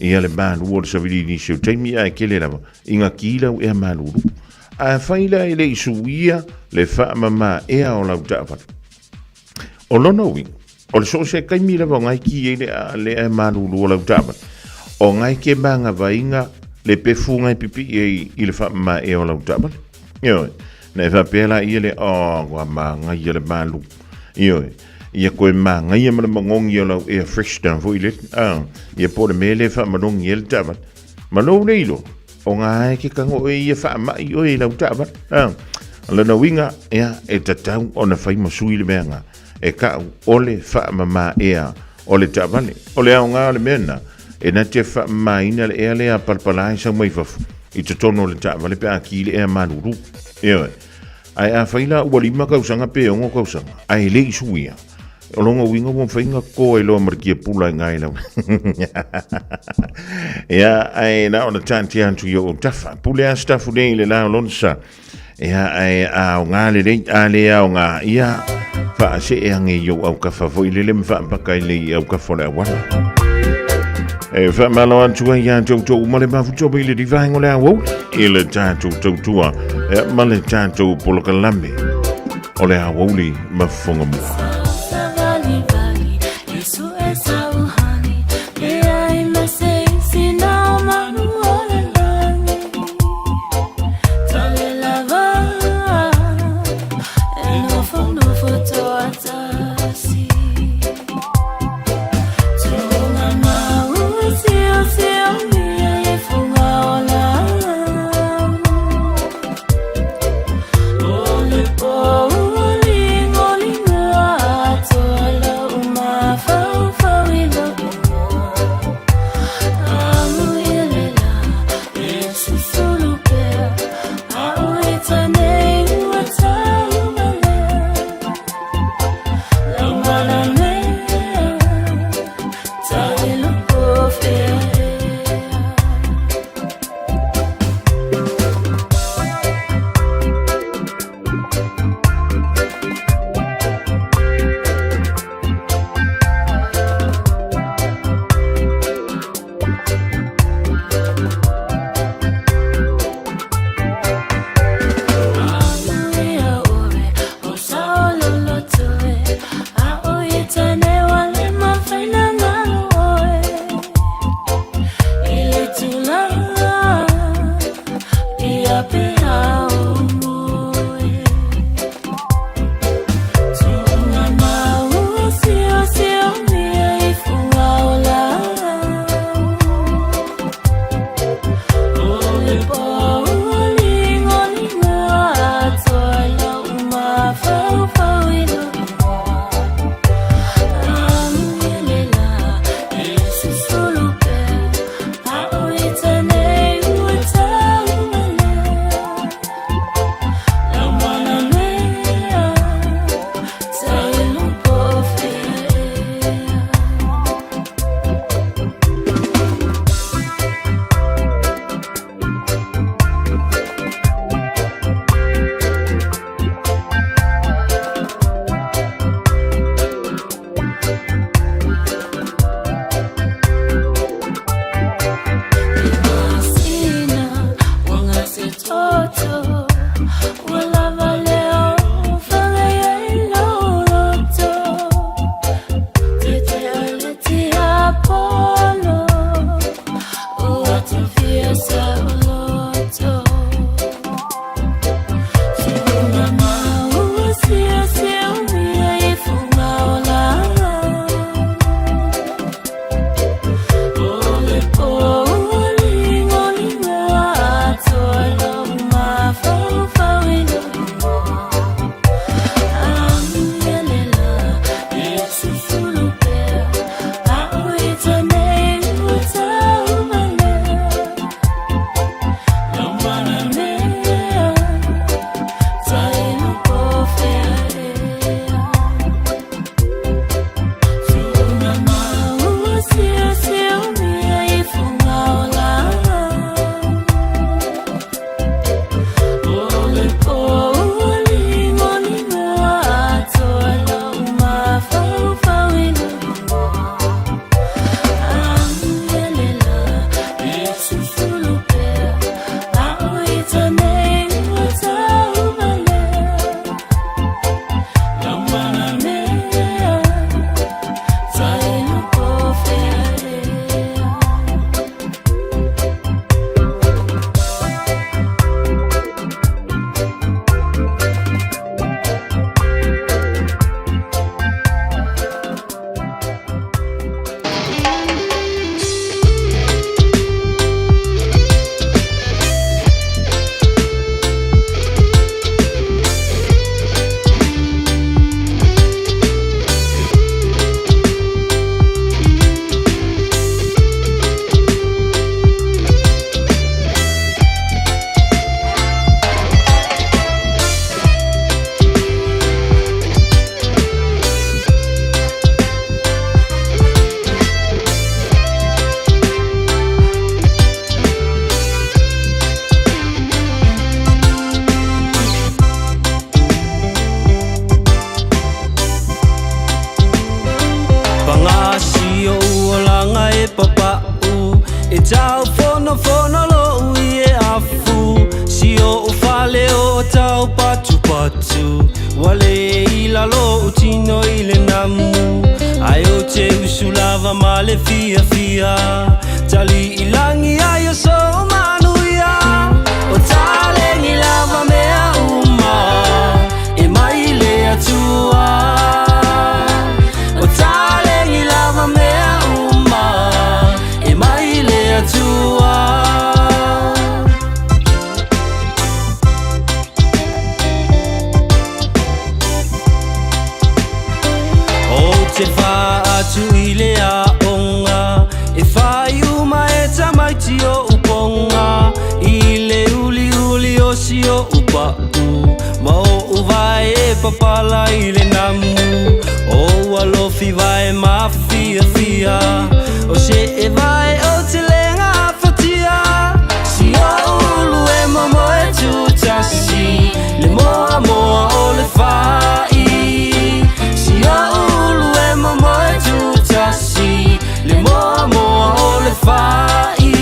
Ia le malu o le savili ni siu teimi a ke le lava. Inga kila o ea malulu. A whaila e le isuia le wha ma ea o lau tāwhat. O lono wing. O le so se kaimi lava ngai ki e le ea malulu o lau tāwhat. O ngai ke manga vainga le pefu ngai pipi i le wha ma ea o lau tāwhat. Ioi. Nei fa pela ia le wa manga ia le malu. Ioi. Ia koe manga ia mana mangongi o lau ea fresh down fo ile. Ia po le mele fa manongi ia le tabat. Malo leilo. O ngā ke kango e ia fa mai o e lau tabat. Lana winga ea e tatau o na whai masui le meanga. E ka ole fa mama ea o le tabale. O le au ngā le mena. E na te fa maina le ea le a palpalai sa mai fafu. I te tono le tabale pe a ki le ea maluru. Ioi. Ai a whaila ua lima kausanga pe ongo kausanga. Ai le isuia. O longa winga ua whainga ko e loa marikia pula i ngai lau. Ia ai na ona tanti antu i o tafa. Pule a stafu nei le lao lonsa. Ia ai a o ngā le rei a le a o ngā ia. Wha se e ange i o au ka whafo i le lem wha mpaka i le i au ka whole a wana. E wha malo antua i a tautou umale mafutopa i le divahengo le Aoauli. I le tātou tautua. E male tātou polokalame. O le Aoauli ma Fofogamua. Wale ila lo utino ile namu Ayo te usulava male fia fia Tali ilangi ayo so manuia O tale ngilava mea uma E maile atua O tale ngilava mea uma E maile atua Te wha atu ile a onga E whai uma e tamaiti o uponga Ile uli uli o si o upau Ma o uwai e papala ile namu O alofi vai ma fia fia O se e vai o te lenga fatia Si o ulu e momo e tutasi Le moa moa o le whai Si o Tasi, le moa moa o le whai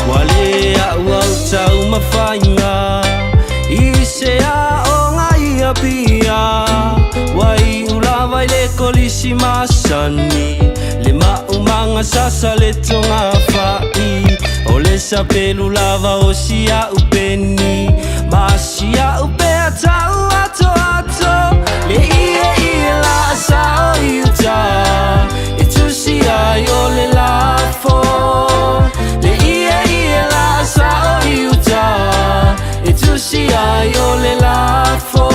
Wale au au tau mawhainga I se a o ngai a pia Wai ulawa le kolisi masani Le maumanga sasa le tonga whai O le sapelu lava o sia upeni Ma sia upea tau ato ato Le ie la sa o iuta E tu si ai o le lafo Le ie la sa o iuta E tu si ai o le lafo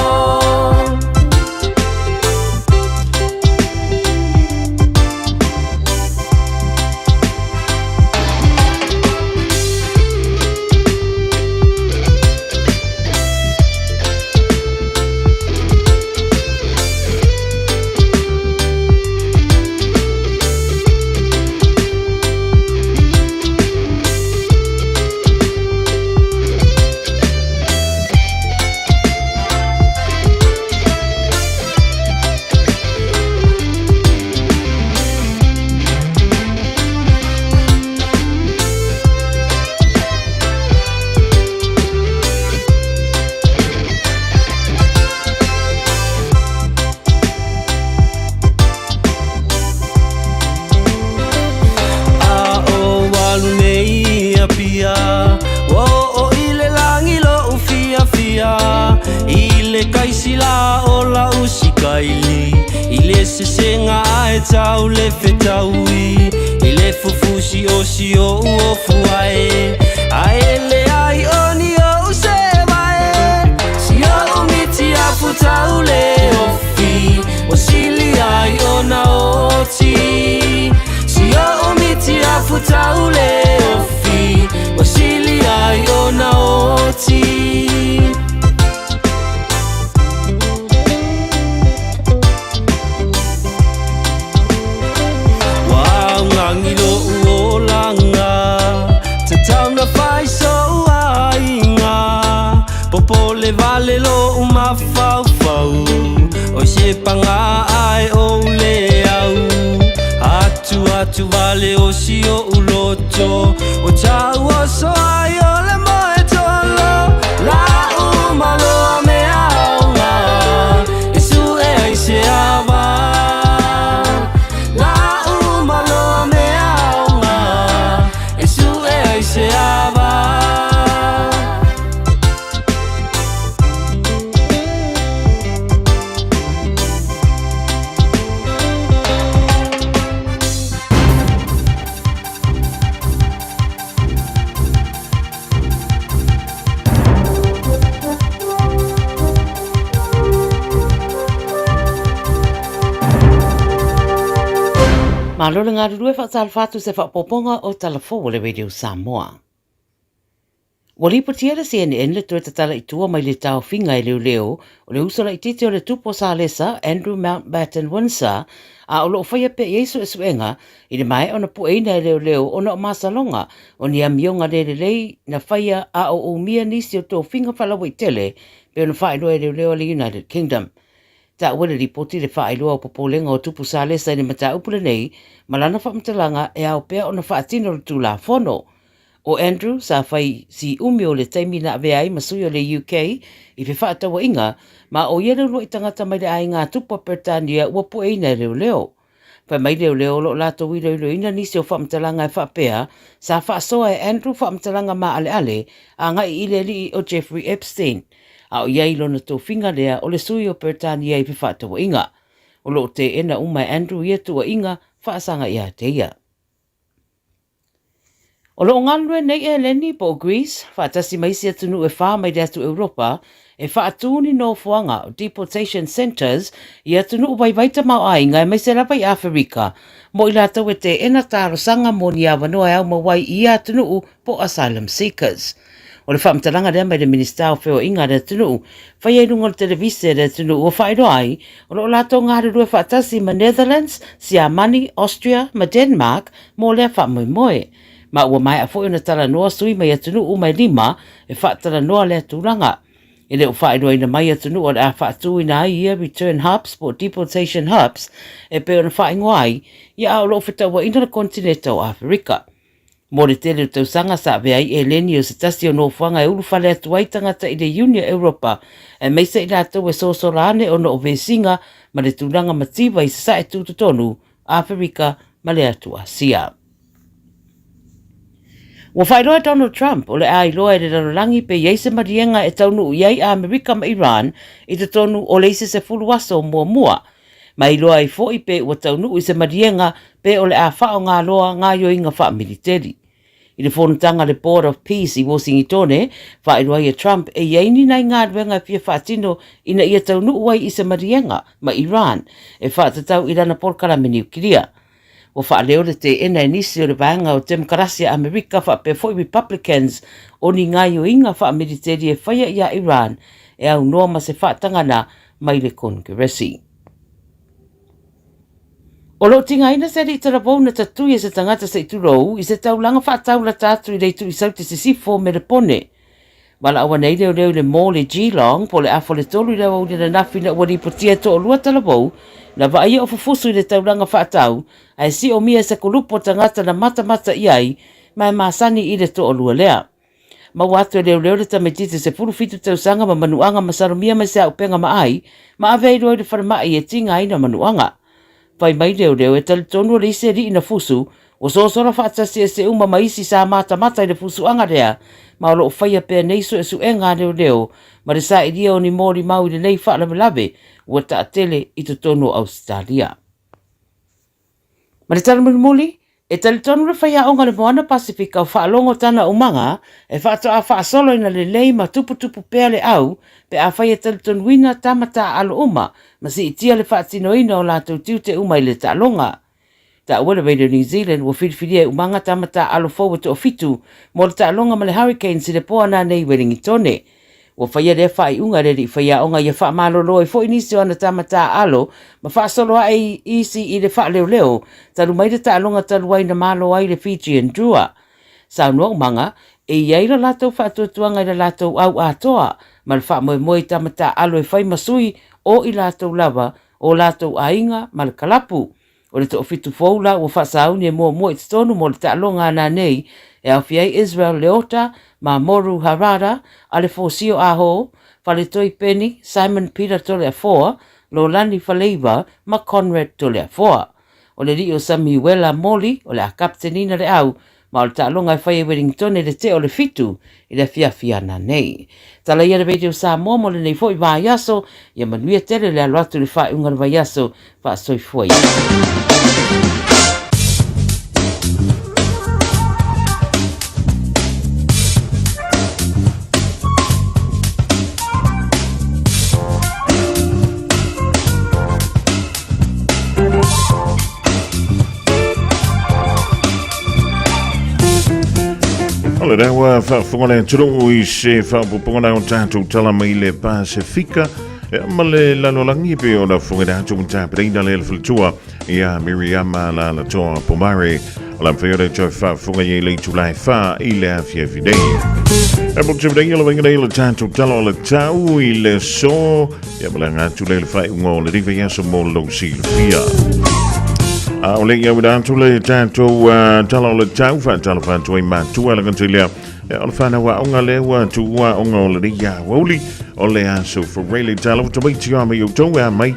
Tau le fetaui I le fufusi o si o uofu ae Ae le ai oni o se vae Si o umiti a futau le ofi O sili ai o na oti Si o umiti a futau le ofi O sili ai o na oti Ngilo uolanga Te tauna whai so ainga Popo le vale lo umawhau whau O se panga ai o le au Atu atu vale o si o uloto O tau o so ai o le moe tolo La umalo me aunga E su e ai se awa se ava Malolo ngā rurue whaatalwhatu se whaapoponga o talafo le Radio Samoa. Walipatia le CNN le toe tatala i tua mai le tau whinga i leo leo o le usala i tite o le tupo sa lesa Andrew Mountbatten Windsor a o loo whaia pe Yesu e suenga i le mai o na pueina i leo leo o na o masalonga o ni amionga le lei na whaia a o umia nisi o tō whinga whalawa i tele pe o na whae loa i leo leo le United Kingdom. ta wale ripoti le whaeloa o popolenga o tupu sa lesa ni mata upule nei, malana whamtalanga e au pea o na whaatino tu la fono. O Andrew sa whai si umi o le taimi na aveai masui o le UK i fe whaatawa inga, ma o iere lo i tangata mai le ai ngā tupa Pertania ua po eina leo leo. Pai mai leo leo lo lato wiro ilo ina nisi o whamtalanga e whapea, sa whaasoa e Andrew whamtalanga ma ale ale, a ngai ile li o Jeffrey Epstein. A o iai lo na tō whinga lea o le sui o Pertania i fe whaatawa inga. O lo te ena umai Andrew ia tua inga whaasanga ia te ia. O lo ngalue nei e leni po Greece, whaatasi maisi atunu e wha mai atu Europa, e whaatuni no fuanga o deportation centers i atunu upai vaita mau ainga e maise lapa i Afrika, mo i latau e te ena tāro sanga mo ni awanoa e au mawai i atunu po asylum seekers. O le whaamtalanga rea mai le minister o wheo inga rea atunu, whai e rungo le televise rea atunu o whaero ai, o lo lato ngāre rue whaatasi ma Netherlands, Siamani, Austria, ma Denmark, mo lea whaamoi moe. Ma ua mai a fo ina tala noa sui mai atunu u mai lima e whaatala noa lea tūranga. E leo whaeroa ina mai atunu o a whaatu ina ia return hubs po deportation hubs e peo na whaingoai i a olo whetaua ina na kontinenta o Afrika. Mo le tele o tausanga sa veai e leni o se tasi o no whanga e ulu whale atuai tangata i le Union Europa e meisa i rātou e sosorane o no o vesinga ma le tūranga mativa i sa e tūtutonu Afrika ma le atu Asia. Wa whairoa Donald Trump o le ai loa e le ranolangi pe yeise marienga e taunu iai a Amerika ma Iran i te tonu o leise se fulu aso mua mua. Ma i loa i fo i pe o taunu i se marienga pe o le a whao ngā loa ngā yoinga wha militeri. I le whonutanga le Board of Peace i Washington, whairoa i Trump e yeini nai ngā ruenga pia whaatino ina ia taunu uai i se marienga ma Iran e whaatatau i rana polkara me niukiria. O whaaleo le te ena nisi o le vaenga o Democracia Amerika whape foi Republicans o ni ngā yoinga wha militeri e whaia i a Iran e au noa ma se whaatangana mai le Kongresi. O lo tinga ina se ri tarapou na tatui e se tangata se iturou i se taulanga whaatau la tātu i reitu i sauti se sifo me le pone. Wala awa nei leo le mō le Geelong po le afo le tolu i rau au na nafi na wari potia to o lua talapou na vai o fufusu i le taulanga whaatau ai si o mia se kulupo tangata na mata iai mai masani i le to o lua lea. Ma watu e leo le tametite se furu fitu tausanga ma manuanga ma sarumia ma se au penga ma ai ma avei roi le wharamai e tinga ina manuanga. Pai mai leo e tali tonu le ise ri ina fusu o sosora whaatasi e se uma maisi sa mata i le fusu anga rea ma o lo whaia pēr neiso e su e ngā leo ma le sa i ria o ni mōri mau i le nei whaalawe ua ta tele i to tono Australia. Ma le talamuni muli, e tali tonu le whaia onga le moana Pasifika o whaalongo tana umanga e whaatoa whaasolo ina le lei ma tupu pēr le au pe a whaia tali tonu wina tamata alo uma ma si itia le whaatino ina o lātou tiu te uma i le talonga. Ta ua Radio New Zealand ua whiriwhiria umanga tamata alo fōua to o fitu mo le talonga ma le hurricanes i le poa nā nei Wellingtone. Ua whaia rea whai unga reri whaia onga ia wha malolo e fo inisi o ana tamata alo ma wha solo ai isi i le wha leo talu mai le talonga talu ai na malo ai le Fijian Drua. Sa noa umanga e iai la latou wha tuatuanga i la latou au atoa ma le wha moe tamata alo e whai masui o i latou lava o latou ainga ma le kalapu. O le to fitu foula o whasauni e mua i tonu mo le talonga ana nei e au fiai Israel Leota ma Moru Harara a le fosio aho, Fale Toi Penny, Simon Peter tole a foa, Lolani Faleiva ma Conrad tole a foa. O le rio Samuela Moli o le a kaptenina le au ma o le talonga e whai Wellington e le te o le fitu i le fiafiana nei. Tala ia le Radio Samoa mo le nei foi vaiaso ia manuia tele le aluatu le whai unga le vaiaso wha soi foi. Ole rewa whakongone turu i se whakapupongona o tātou talama i le Pasifika ma le lanolangi pe o la whongera atu mta preina le alfiltua i a Miriama la toa pomare Ola mfeore joy fa funga ye le July fa ile FEB. E po tibde yelo wenga le tanto talo le tau ile so ya blanga tule le fa ngo le rive ya so mo lo silvia. Ole ya widan tule tanto talo le tau fa talo fa toi ma tu ala gantilia. Ole fa na wa onga le wa tu wa onga le ya Aoauli ole aso for really talo to wait you me you to mai.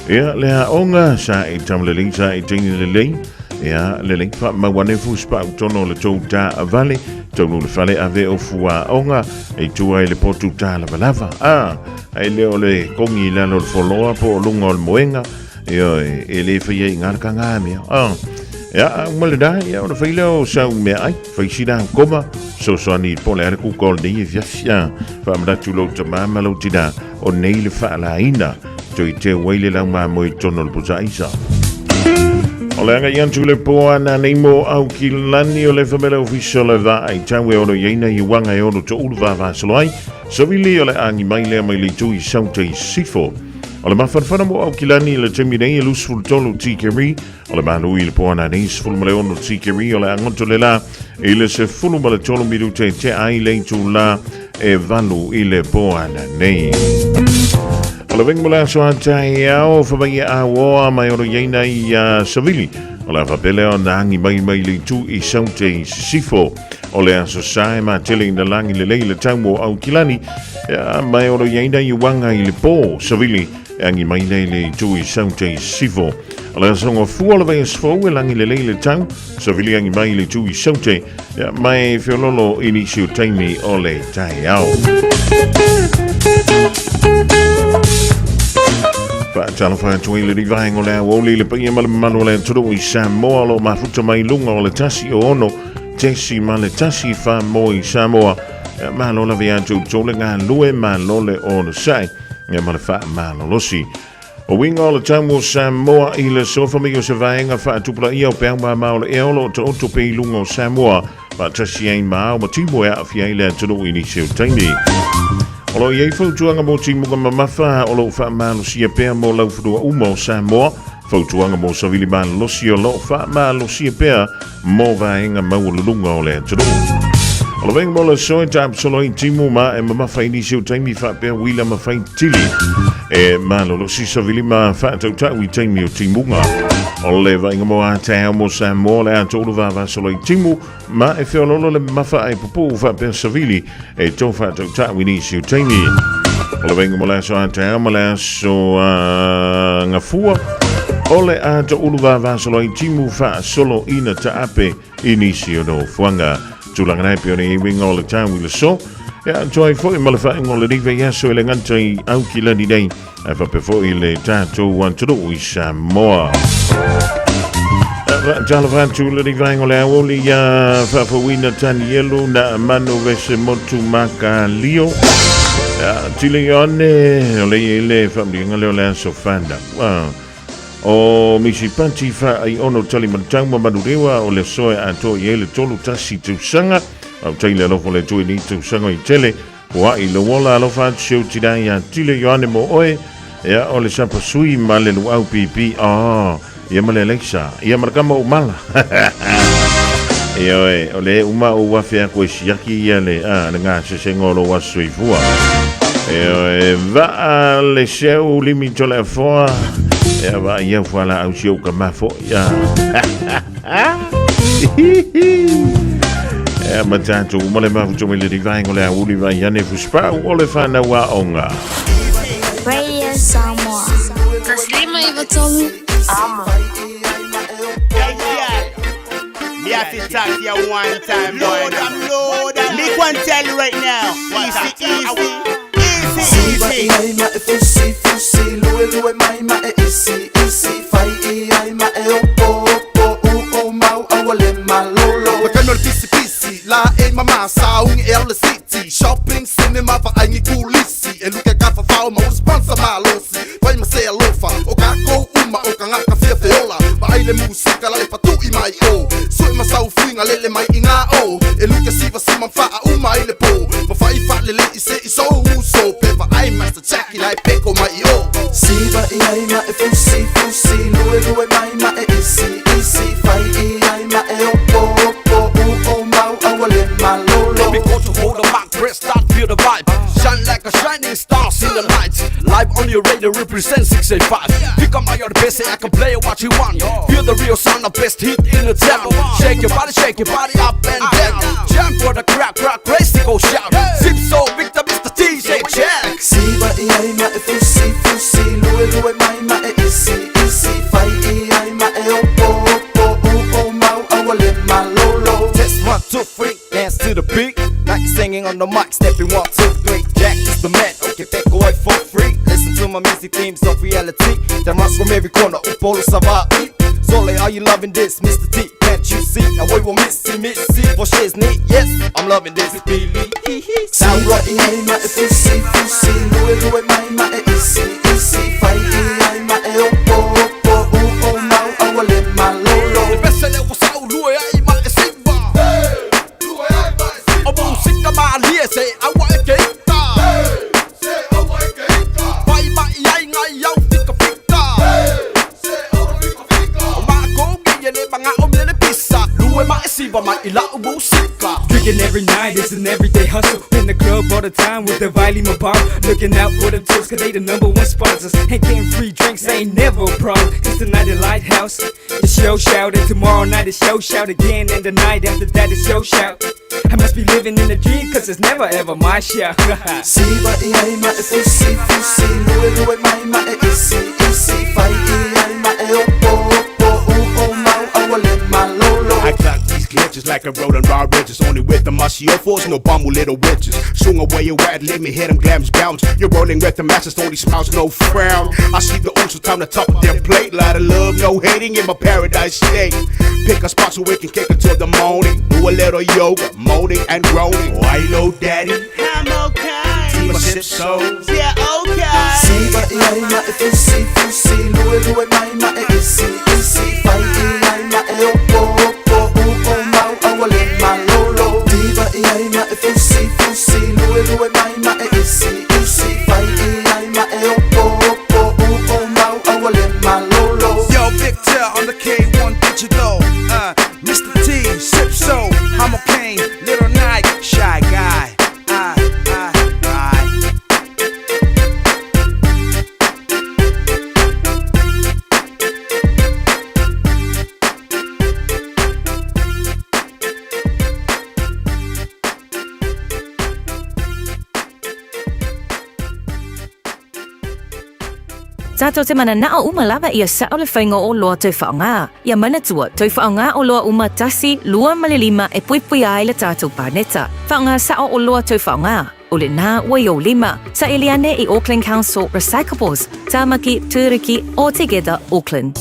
Ja, le onga sa e tamle sa e tingi le. Ja, le fa ma wane fu spa tono le tota vale tono le fale ave o fua onga e tua le potu ta la lava ai le ole kongi la no foloa po lunga o moenga e le fa ye ngar kanga mi ja mole da ja o filo sa me ai fa sida koma so ni po le ku kol de via fa mra tu lo tama malo tida o nei le fa la ina to i te wele la ma mo tono le pusa isa. Ole anga yan tule poa na neimo au kilani o le famela official e va ai tawe ono yeina i wanga e ono to ulva va solai so vili ole angi mai le mai le tui saute sifo ole mafarfana mo au kilani le temine e lusful tolu tikeri ole manu i le poa na neis ful male ono tikeri ole angoto le la e le se fulu male tolu miru te ai le tu la e valu i le poa na nei. Ole vengo la so atai ao fa vai a woa mai oro yeina i Savili. Ole fa pele o nangi mai le tu i saute sifo. Ole aso sai ma tele na langi le leile tamo au kilani. Mai oro yeina i wanga i le po Savili. Angi mai le tu i saute sifo. Ole aso ngo fu ole vai sfo e langi le leile tau. Savili angi mai le tu i saute. Mai fiololo inisio taimi ole tai ao. Tala fa tui le rivaingo le Aoauli le pia manu le turu i Samoa lo mafuta mai lunga o le tasi o ono tesi ma le tasi fa mo i Samoa ma lo la via tu tole nga lue ma lo le o le sai ma le fa ma lo losi o winga o le tamu Samoa i le sofa mi o se vaenga fa tupla i o pea ma o le eolo to oto pe lunga o Samoa ma tasi ai ma o ma timo ea fia i le turu i ni seo taimi. Olo ye fautuanga mo timu ka mamafa olo fa malo sia pea mo lau fudua umo Samoa fautuanga mo savili man lo sia lo fa malo sia pea mo vaenga mau lulunga o le turu. Olo venga mo le soe tap solo i timu ma e mamafa ini siu taimi fa pea wila ma fai tili e malo lo si savili ma fa tau tau i taimi o timunga. Olo le vaenga mo a tau mo Samoa le a tolu va solo i timu ma e feololo le mafa ai pupu fa pea savili e tau fa tau tau i ni siu taimi. Olo venga mo le so a tau ma le so ngafua ole a to uluva va solo i timu fa solo ina ta ape inisio no fuanga tulanga nai pione i winga o le tau i le so ya joy fo i malafa ngol le rive ya so le nganta i au kila ni nei e fa pe fo i le tato wan to i Samoa jala van tu le rive ngol le Aoauli ya fa fo wina tani yelo na mano vese motu maka lio tile yone le family ngale le so fanda o misi panti fa ai ono tali mantang madurewa o le soe ato ye le tolu tasi tu sanga au taile lo le tu ni tu sanga i tele wa i lo wala lo fa tsu tida ya tile yone mo oe ya o le sapa sui male lu au pipi ya male lexa ya markama o mala yo o le uma o wa fe ko shiaki ya le nga se ngolo wa sui fua va le seu limito le foa ya va ya voilà au seu kamafo ya matatu mole mafuto mele divaingo le Aoauli va ya ne fuspa o le fana wa onga Radio Samoa. Taslima Ivatolu. Ama. Me have to talk to you one time, boy. Lord, me can tell you right now. Easy. Maima e fusi, lue maima e isi, fai aima e opo, mau awale malolo. Wakano pisi, la e mama saung e le city, shopping cinema va aingi kulisi, e luke kafa fao ma sponsor malosi, vai ma se alofa, o kako uma o kangaka fia feola, ba aile musika la e patu i mai o, sui ma sau fuinga lele mai inga o, e luke siva sima faa uma aile po, ma fai fa lele i se i so uso, peva ai master chaki lai peko mai o. Siva i ai ma e fusi, lue mai ma e isi, fai i ai ma e opo. the vibe. Shine like a shining stars in the night. Live on your radio represent 685. Pick up my other best, say I can play what you want. Feel the real sound of best hit in the town. Shake your body up and down. Jump for the crack, crazy go shout. Sip so Victor, Mr. DJ check. See but I ma fusi lue ma easy fight I ma oh mau awale ma lolo. Test 1, 2, 3, dance to the beat. Like singing on the mic, stepping 1, 2, 3. Jack is the man, okay, back away for free. Listen to my music themes of reality. That runs from every corner, Upolo Savai. Solely, are you loving this, Mr. T? Can't you see? Away will missy, for she's neat. Yes, I'm loving this, Billy. See what I ma fusi lue ma easy fight I ma oh mau awale ma lolo. The best seller was out, Lue, I ma Simba. Oh, Sika ma Lia say, I want a cake. Why ma I young fika fika. Ma go get your name, mga pizza. Lue ma Simba, ma ila ubusika. Drinking every night, it's an everyday hustle. In the club all the time with the Viley bar. Looking out for them tips, cause they the #1 sponsors. Ain't getting free drinks, ain't never a problem. Cause tonight at Lighthouse, the show shout. And tomorrow night the show shout again. And the night after that the show shout. I must be living in a dream, cause it's never ever my show. See but I ma fusi lue ma easy fight I ma oh mau awale ma lolo. I clock these glitches like a road on raw ridges. Only with the muscle force, no bum with little witches. Swing away you at, let me hit them glams bounce. You're rolling with the masses, only smiles, no frown. I see the ocean time to top of their plate. Lot of love, no hating in my paradise state. Pick a spot so we can kick it till the morning. Do a little yoga, moaning and groaning. Why low daddy? I'm okay. See my sip souls, yeah, okay. See but I ma fusi lue ma easy fight I ma oh mau awale ma lolo. Diva I ma fusi lue ma easy fight I ma oh mau awale ma lolo. Yo, Victor on the K1 Digital. Mr. T, Sip So, Homo Kane, Little Nike, Shy Guy. Zato te mana nao uma lava ia sa ole whainga o loa tau whaonga. Ia mana tua, tau whaonga o loa uma tasi, 2.5 e puipui ai le tātou pāneta. Whaonga sa o loa tau whaonga. O le nā Waiolima, sa Eliane i Auckland Council Recyclables, Tāmaki, Tūriki, All Together, Auckland.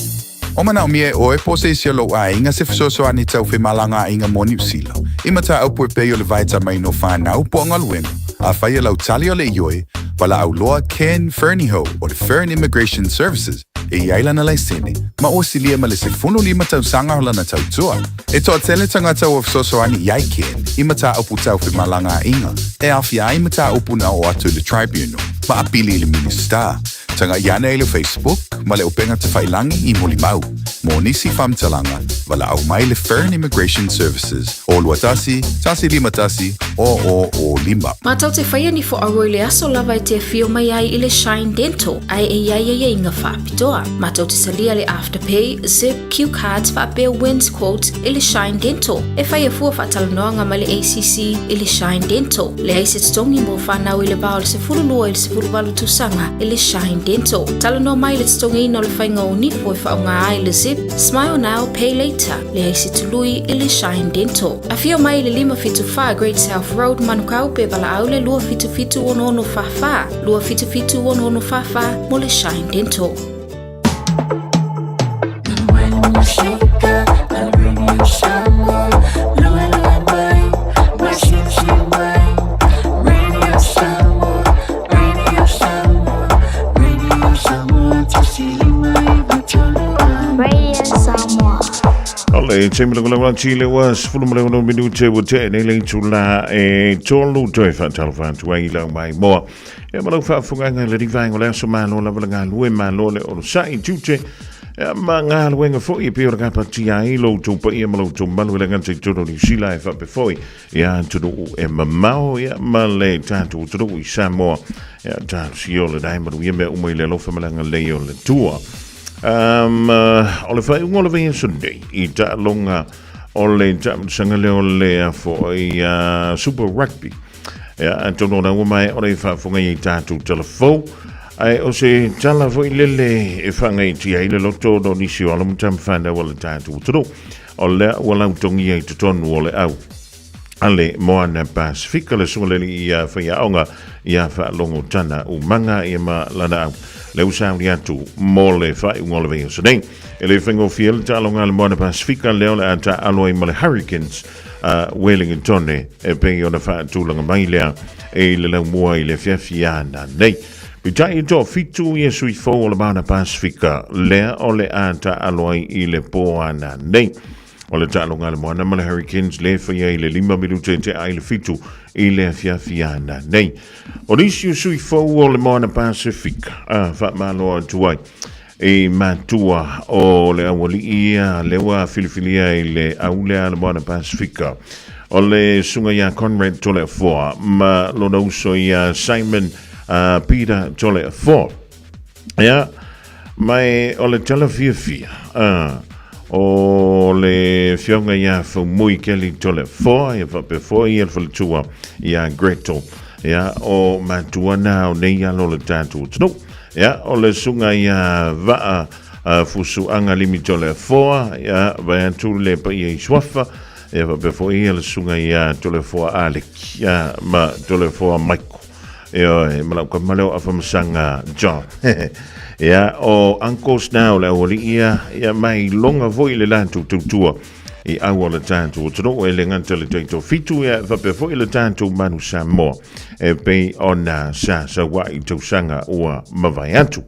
O mana o mie o e pose isi alo a inga se fisoso ani tau whimalanga inga mo New Zealand. Ima ta au pui o le vaita mai no whanau po ngaluenga. A whai lau tali o le ioi, wala au loa Ken Fernieho o le Fern Immigration Services e iaila na laisene, ma o silia ma le se 5 tau sanga hola na tau tua. E toa tele tangata o fisoso ani iai Ken, ima ta au putau whimalanga inga, e awhia ima ta upuna o atu le tribunal, ma apili le minister. Tanga iana e le Facebook, ma le upenga te whailangi i molimau. Mo nisi whamtalanga, wala au mai le Fern Immigration Services. O luatasi, tasi lima tasi, o lima. Mātau te whaia ni fo aroi le aso lava e te whio mai ai i le Shine Dental, ai e iai e inga whaapitoa. Mātau te salia le Afterpay, Zip, Q-Cards, whaapea Wins Quotes i le Shine Dental. E whaia fua whaatalanoanga ma le ACC i le Shine Dental. Le aise tongi mo whanau i le bao le se furulua i le se furuwalu tusanga i le Shine Dental. Talanoa mai le tongi ino le whainga o nifo e whaonga ai le Zip, Smile Now, Pay Later, le aise tului i le Shine Dental. A whio mai le 575 Great South Road, Manukau pe wala au le 255 fafa, 255 fafa mo le Shine Dental. Ole, chemelo la chile was full of minute with ten chula e cholu joy fatal fan to ila mai mo. E malo fa funga le divang ola so man ola valanga lue man lole o sai juche ma ngā luenga fo I pio raka pati ai lo tō pa ia malo tō malu le ngante tōno ni sila e whape foi ia tōno e mamao ia ma le tātou tōno I Samoa ia tātou si o le daimaro ia mea umai le lofa malanga leo le tua o le whai ungo le vea Sunday I ta longa o le sanga leo lea fo I Super Rugby ia tōno na umai o le whafonga I tātou telefou ai o se tala foi lele e whangai tia I le loto no nisi o alamu tam whana wala tātou toro o lea wala utongi ai tutonu o le au ale moana Pasifika le sungaleli ia whaia aonga ia whaalongo tana o manga ia ma lana au le usauri atu mo le whai ungole vea sadeng e le whango fiel ta alonga le moana Pasifika leo le ata aloi ma le Hurricanes Wellington e pei o na wha tūlanga mai lea e le lau mua I le whiawhiana nei Pitai to fitu ia sui fo o le mana Pasifika lea o le ata aloi I le poana nei o le talonga le moana ma le Hurricanes le whaia I le 5 minute te ai le fitu I le whiawhiana nei o nisi sui fo o le moana Pasifika wha maloa tuai e matua o le Aoauli ia le wa filifilia I le aulea le moana Pasifika o le sunga ia Conrad tole foa ma lona uso ia Simon Peter tole four. Ja, mai o le tala fia. O le fionga ia fo mui keli tole four, ia fa pe four ia fa tua ia Gretel. Ja, o matua na o nei alo le tatu. No. Ja, o le sunga ia va fusu anga limi tole four, ja, va tu le pa ia swafa. Ja, fa pe four ia le sunga ia tole four Alex. Ja, ma tole four Mike. Ia malau ka maleo afamasanga John. Ia o uncles now le Aoauli ia mai longa voi le lantu tutua I aua le tātou tono e le nganta le teito fitu ia whape foi le tātou manu Samoa e pei ona sa wa I tausanga ua mawai atu.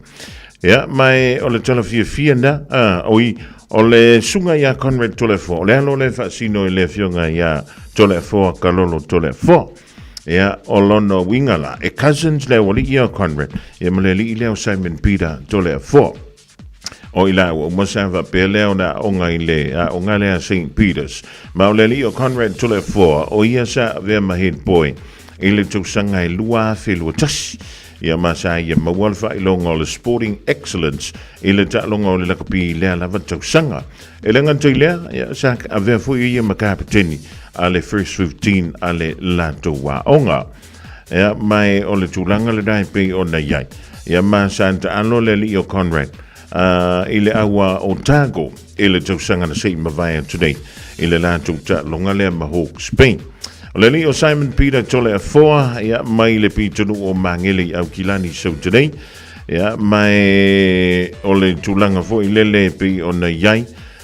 Ia mai o le talafia na oi o le sunga ia Conrad tolefo o le alo le whaasino I le fionga ia tolefo kalolo tolefo. Ia o lono wingala e cousins le Aoauli ia Conrad ia maleli I leo Simon Peter tole four o ila o masava peleo na onga I le onga le St Peters ma o le o Conrad tole four o ia sa ve ma head boy I le tusanga I lua felu tas ia masa ia mawalfa I longa le sporting excellence I le ta longa le lakapi le lava tusanga e le ngantoi le ia sa ave fu ia makapiteni ale first 15 ale lato wa onga ya mai o le tulanga le dai pe ona yai ya ma santa alo le Leo Conrad ile awa Otago ile tausanga na sei mavai today ile lato ta longa le ma Hawk Spain o le Leo Simon Peter tole a 4 ya mai le pitonu o mangeli au kilani so today ya mai o le tulanga fo ile le pe ona yai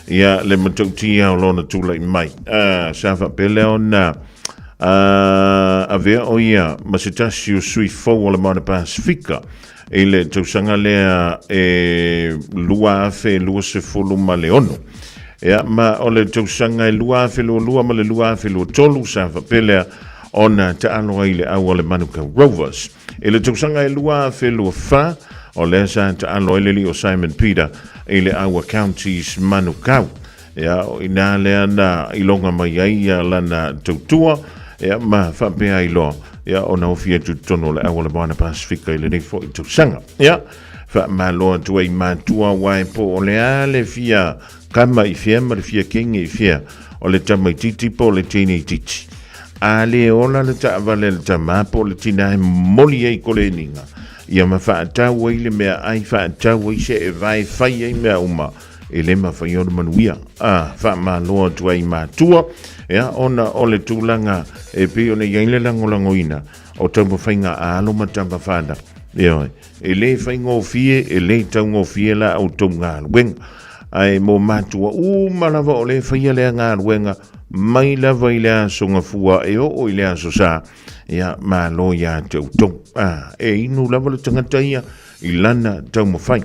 ia le matautia o lona tūlai mai. Safa pele ona avea o ia masitasi o sui fau o le mana Pasifika e le tausanga lea e lua afe lua se fulu ma le ono. Ia ma o le tausanga e lua afe lua ma le lua afe lua tolu safa pele ona ta aloa I le au o le Manuka Rovers. E le tausanga e lua afe lua fa o le sa ta aloa I le o Simon Peter I le aua counties manukau. Ia o ina lea na ilonga mai ai lana tautua. Ia ma whapea I loa. Ia o nau fia tutono le aua le moana Pasifika I le nei fo I tausanga. Ia wha ma loa tua I mātua wai po o le ale fia kama I fia ma le fia kingi I fia o le tamai titi po le tini titi. A le ola le taavale le tamapo le tina he moli ei kole ninga. Ia ma whaatau ai le mea ai whaatau ai se e vai whai ai mea uma e le ma whai ono manuia wha ma loa tua I mātua ia ona o le tūlanga e pe o ne iaile langolangoina o taupa whainga a alo ma tampa whana ia e le whaingo fie e le taungo fie la au tau ngā luenga ai mo mātua malawa o le whaia lea ngā luenga mai lava I lea songa fua e o I lea so sa ia ma lo ia tau tau e inu lava le tangata ia I lana tau mawhai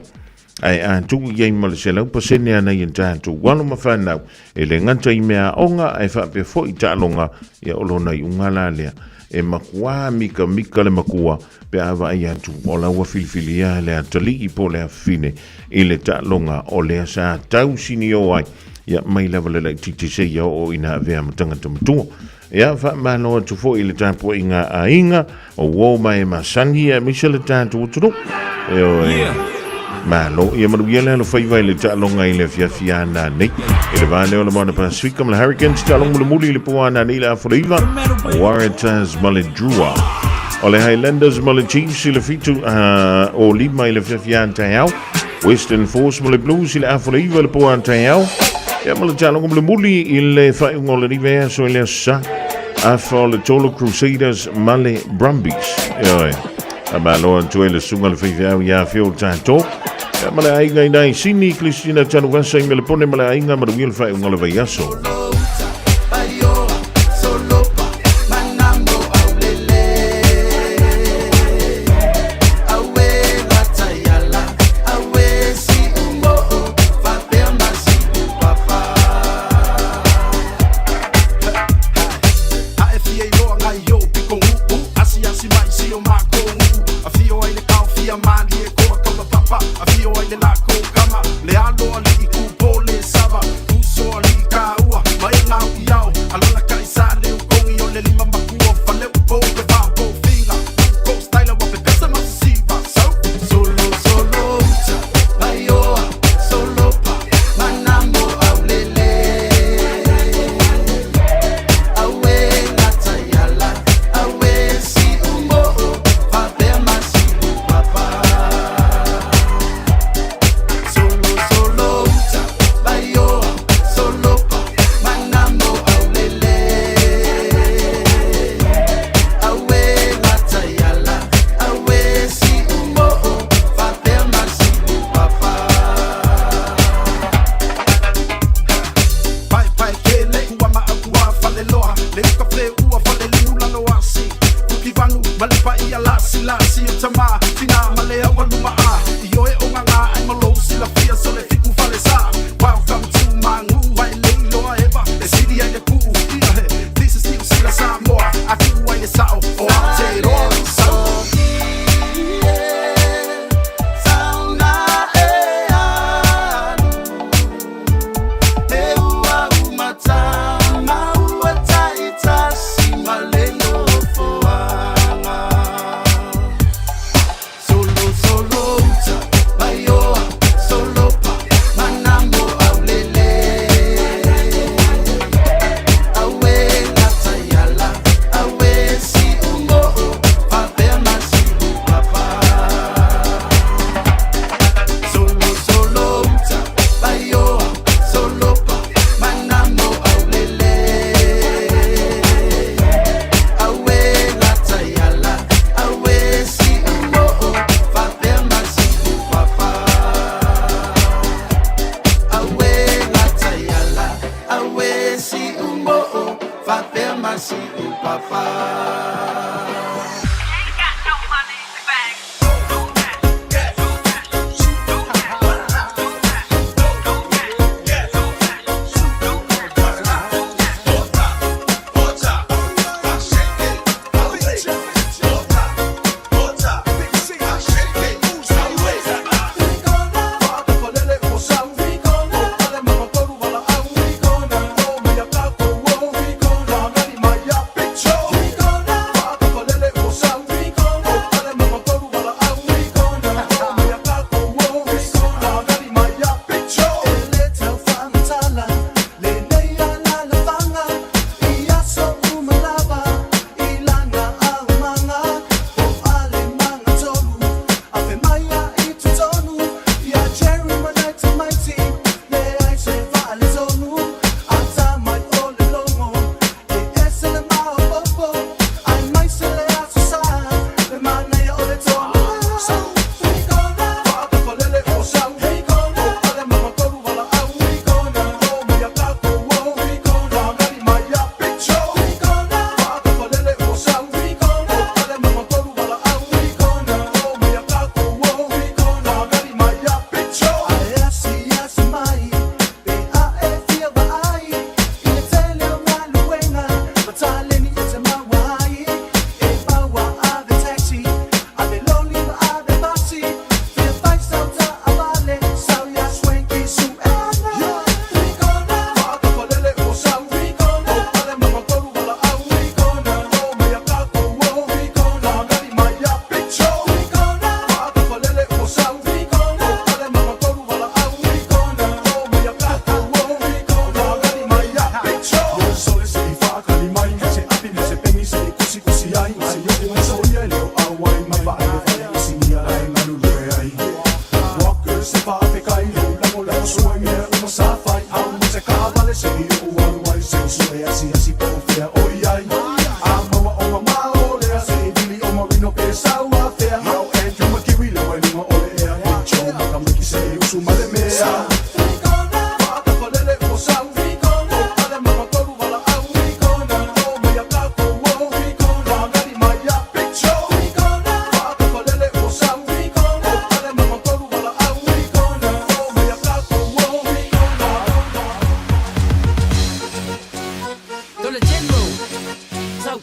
ai a tu ye mal se lau pasene ana i tātou walo mawhanau e le ngata i mea onga ai whape fo i tālonga ia olona i ungala lea e makua mika le makua pe awa ai atu o laua filifilia le atali i po le afine i le tālonga o lea sa tau sini o ai ia mai lewa le lai titi se ia o ina vea matanga tamatua ia wha manoa tu fo i le tāpua inga a inga o wō mai masani e misa le tātou turu e oi Malo, ia maru ia leo whaiwai le tālonga i le fiafiana nei. E le vāne o le mana Pasifika, ma le Hurricanes tālong mula muli le puana nei le Afuriva, Waratahs ma le Drua. O le Highlanders ma le Chiefs i le fitu o lima i le fiafiana taiau. Western Force ma le Blues i le Afuriva le puana taiau. Ia ma le tālonga mula muli i le whaiunga o le rivea so i le sa. Afa o le Tolo Crusaders ma le Brumbies. Ia oi. A malo antu e le sunga le whiwhiau ia whio tātou. Male ainga i nai sini Kristina tanu wasa i mele pone male ainga maru il fai unga le vai aso.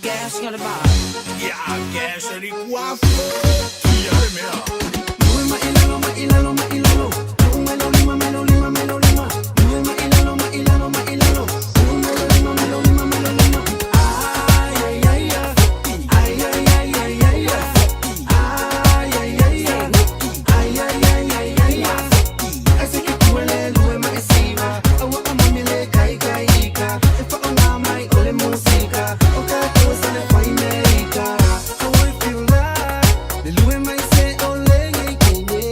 gas ngale ba Ya gas ri guapo ya le mea Lue ma ilalo ma ilalo ma ilalo Melo lima melo lima melo lima Lue ma ilalo ma ilalo ma ilalo Melo lima melo lima melo lima Ay ay ay ay ay ay ay ay ay ay ay ay ay ay ay Así que tuele lue ma esiva Awa amamile kai kai ka Efa ona mai ole música Oka cosa le fai America How I feel like The lue mai se ole ngai kine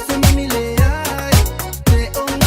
Se mamile ai Se ona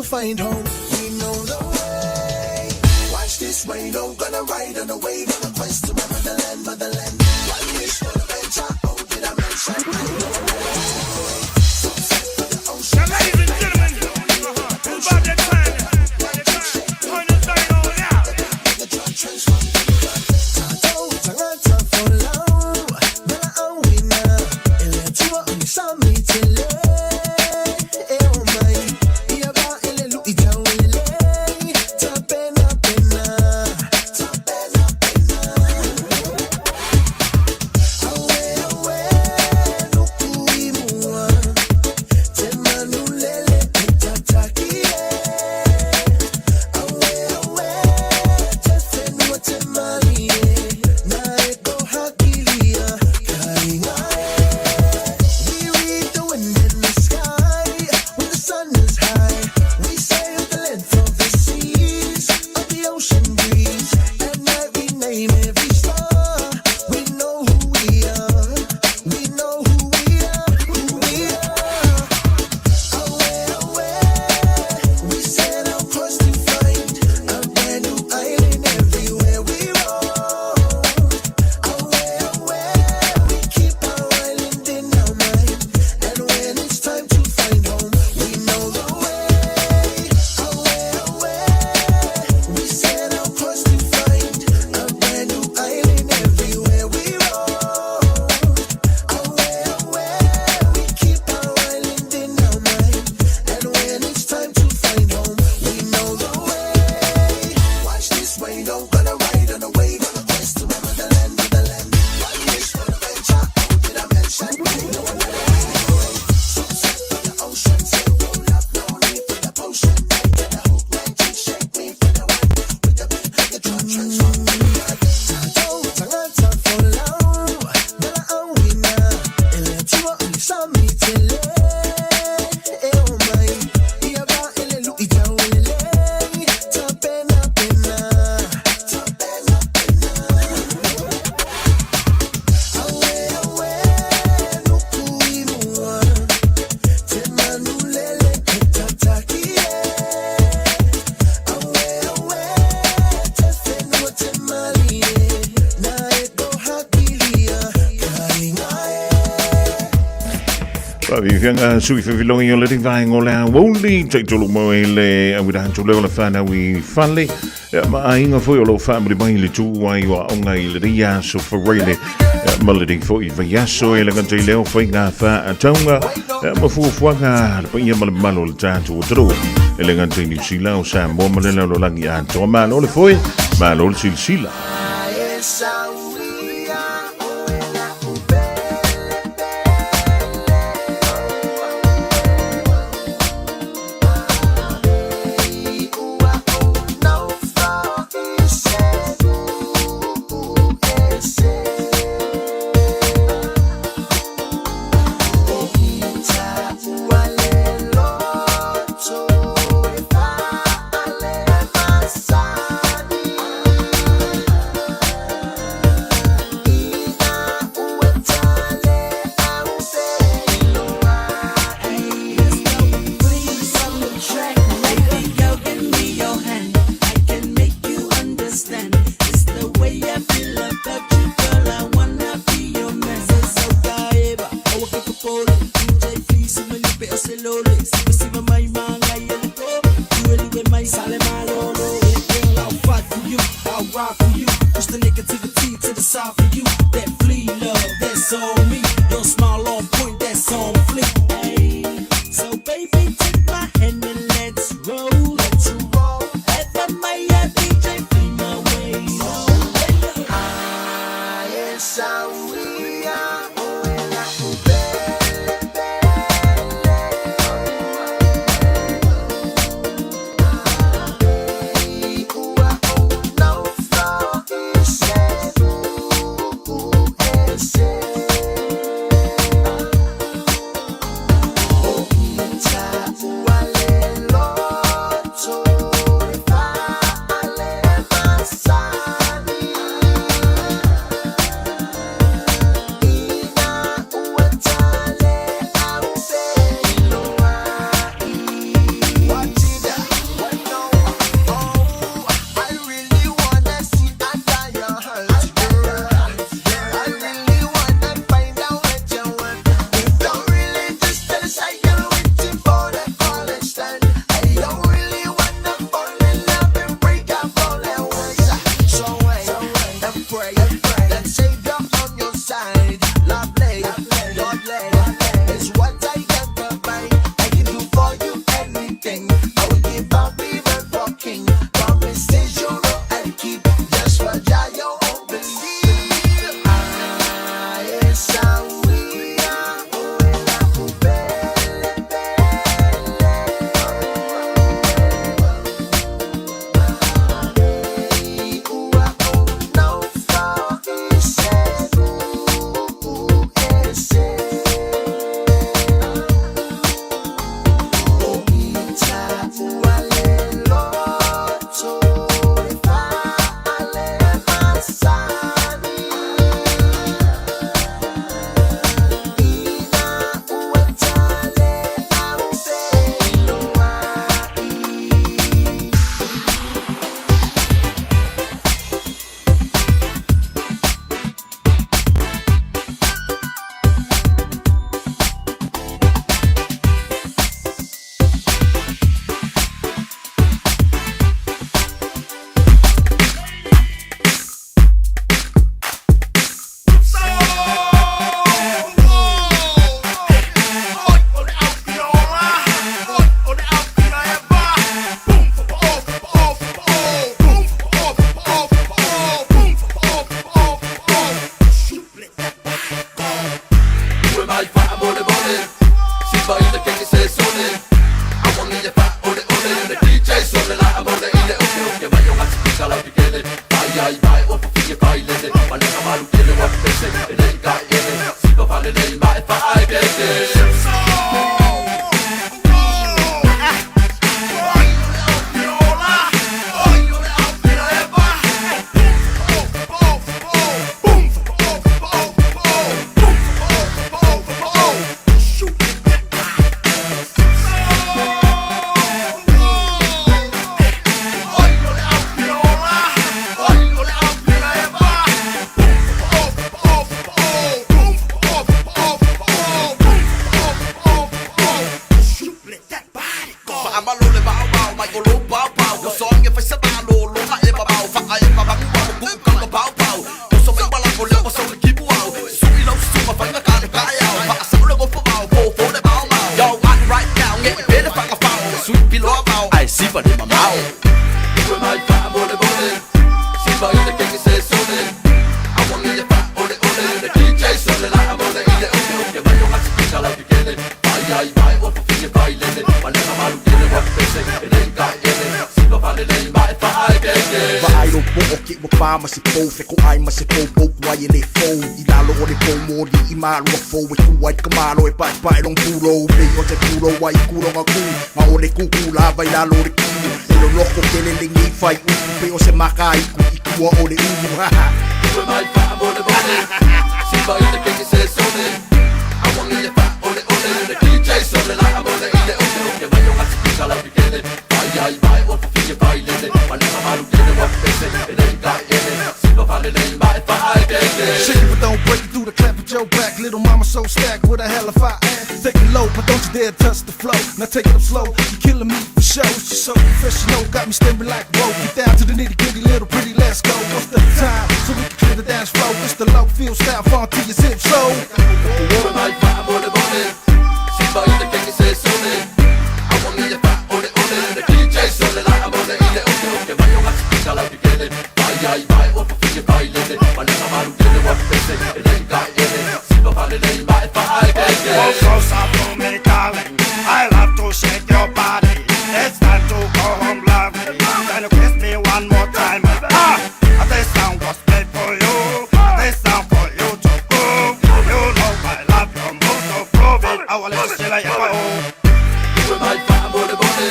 find home. We know the way. Watch this way, no gonna ride on a wave on a quest to my motherland, motherland. One wish for the venture, oh did I mention? Now, ladies and gentlemen, who's about that time? Turn this thing on out. Vivianga sui filongi o le vai o le Aoauli te tolu mo le awira hantu le o le whana wi whale ma ainga foi o lo family mai le tu ai o onga i le ria so whareile ma le ding foi vai aso e le kante leo foi ngā wha ataunga ma fuafuanga le paia ma le malo le tātu o taro e le kante New Zealand o Samoa ma le lau lo langi a toa ma lo le foi ma lo le silsila mama se pou fe ko ai ma se pou pou wai le fou I lalo o le pou mori I malo a fou e ku ai ka malo e pai pai long puro me o te puro wai kuro nga ku ma o le kuku la vai lalo le ku e lo loko ke le lingi fai u pe o se makai ku I kua o le u ha ha Ue mai fa mo le bone Si vai te ke se sone I want le fa o le le DJ so le la mo le ile o ke mai o ngasi ka la pikele ai vai o fi vai le ma le malu ke le wa pese e le kai ele si va vale le mai fa ai ke Shake it but don't break it through the clap at your back. Little mama so stacked with a hell of a ass. Take it low, but don't you dare touch the flow. Now take it up slow, you're killing me for show. She's so professional, got me staring like whoa. Get down to the nitty gritty, little pretty, let's go. What's the time? So we can clear the dance floor. It's the low field style, funk to your zip so. Ue mai fa mo le bone Si vai te ke se sone I want le fa o le DJ so le la mo le ile o ke mai o ngasi ka la pikele ai vai o fi vai le ma le malu ke le wa pese e le kai ele si va vale le mai fa ai ke Oh, close up to me, darling. I love to shake your body. It's time to go home, lovely. Can you kiss me one more time? This song was made for you. This song for you to prove. You know I love your move, so prove it. I will let you see like if I own. Ue mai fa mo le bone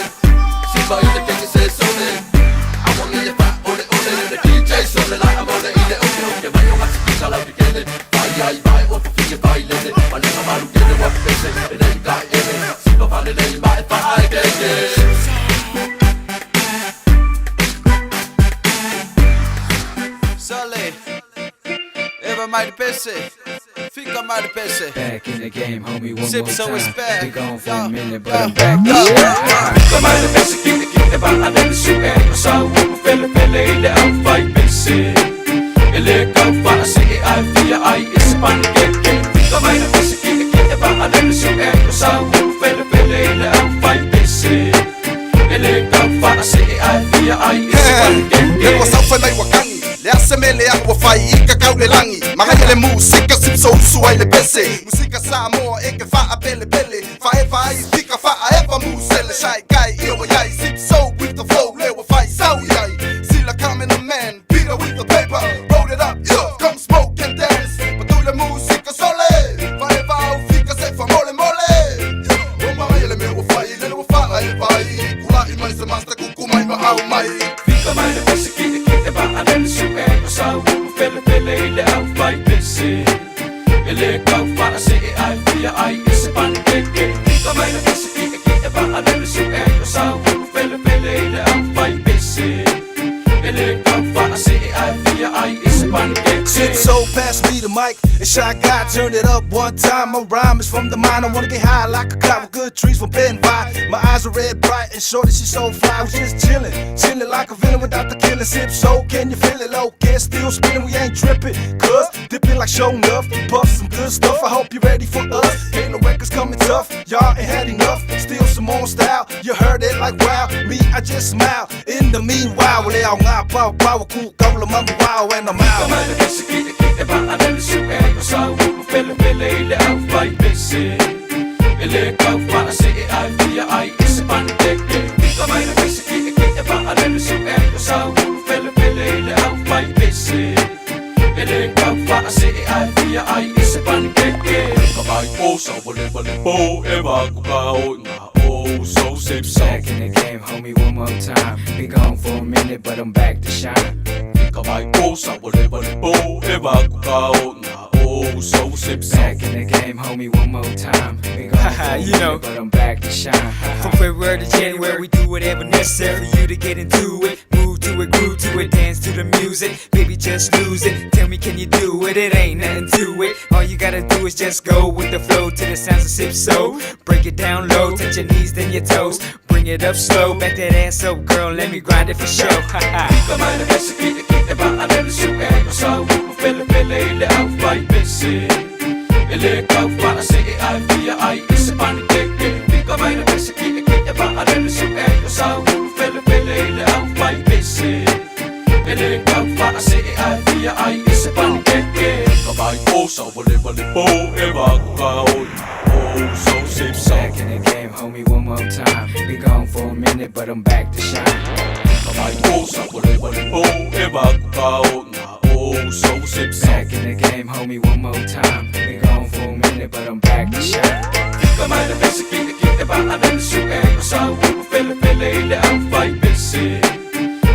Si vai te ke se sone I want le fa o le DJ so le la mo le ile o ke mai o ngasi ka la pikele ai vai o fi vai le ma le malu ke le wa pese e le kai ele si va vale le mai fa ai ke Sale, Eva mai de pesse, fica mai de pesse. Back in the game, homie, one Sip more so time. it's back. Be gone for a minute, but I'm back to shine. Fica mai de pesse que va a dentro su e sa o fele ile au vai pesse ele ka fa se ai fia ai ispan ke fica mai de pesse que va a dentro su e sa o fele ile au vai pesse ele ka fa se ai fia ai ispan ke Le wa sa fa mai wa kangi Le aseme le akwa fai ika kau le langi Manga le musika sip so usu ai le pese Musika Samoa e ke fa a pele pele Fa e fa ai tika fa a eva musele Shai kai ia wa yai sip so with the flow Le wa fai sau yai Sila coming a man Peter with the paper Roll it up, yeah, come smoke and dance But do le musika sole Fa e fa au fika se fa mole mole O mai le me wa fai le wa fa ai vai Kula I mai se masta kuku mai ma au mai Fica mai de pesse que va a dentro su e sa o fele ile au vai pesse ele ka fa se ai fia ai ispan ke fica mai de pesse que va a dentro su e sa o fele ile au vai pesse ele ka fa se ai fia ai ispan ke Shit so pass me the mic and Shy Guy turn it up one time. My rhyme is from the mind. I wanna get high like a cloud with good trees from Ben by. My eyes are red bright and shorty she so fly. We just chillin' like a villain without the killing. Sip so can you feel it? Low get still spinning. We ain't tripping, cuz dipping like show enough. Puff some good stuff. I hope you ready for us. Ain't no records coming tough. Y'all ain't had enough. Still some more style. You heard it like wow. Me I just smile. In the meanwhile, well, they all ngā power cool. Couple of mama wow and I'm out. que va a dentro su e sa o fele ile au vai pesse ele ka fa se ai fia ai ispan ke fica mai de pesse que va a dentro su e sa o fele ile au vai pesse ele ka fa se ai fia ai ispan ke ka mai po sa vole po e va ku ka o na o so sip so Back in the game, homie, one more time. Be gone for a minute, but I'm back to shine. ka mai po sa vole po e va ku ka o na o so sip so Back in the game, homie, one more time. Be gone for a You minute, know. but I'm back to shine. From February to January, we do whatever necessary for you to get into it. Move to it, groove to it, dance to the music. Baby, just lose it. Tell me, can you do it? It ain't nothing to it. All you gotta do is just go with the flow to the sounds of Sip So. Break it down low, touch your knees, then your toes. Bring it up slow, back that ass up, girl. Let me grind it for show. Fica mai de pesse que va a dentro su e sa o fele ile au vai pesse ele ka fa se ai fia ai ispan ke fica mai de pesse que va a dentro su e sa o fele ile au vai pesse ele ka fa se ai fia ai ispan ke ka mai po sa vole po e va ku ka o so sip so Back in the game, homie, one more time. Be gone for a minute, but I'm back to shine. ka Ai o sa pole pole po e ba ku ka o na o so sip Back in the game, homie, one more time. Been gone for a minute, but I'm back to shine. Fika mai na bese ki e ba ana su e ko sa u fele fele le au fai bese.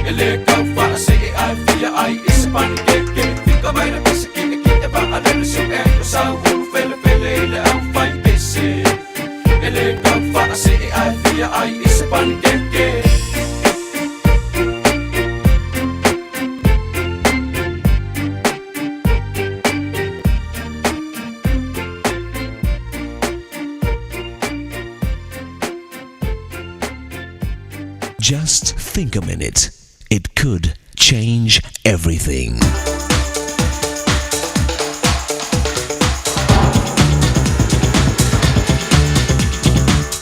Ele ka fa se ai fia ai is pan ke fika mai na bese ki e ba ana su e ko sa u fele fele le au fai bese. Ele ka fa se ai fia ai is pan ke Just think a minute. It could change everything.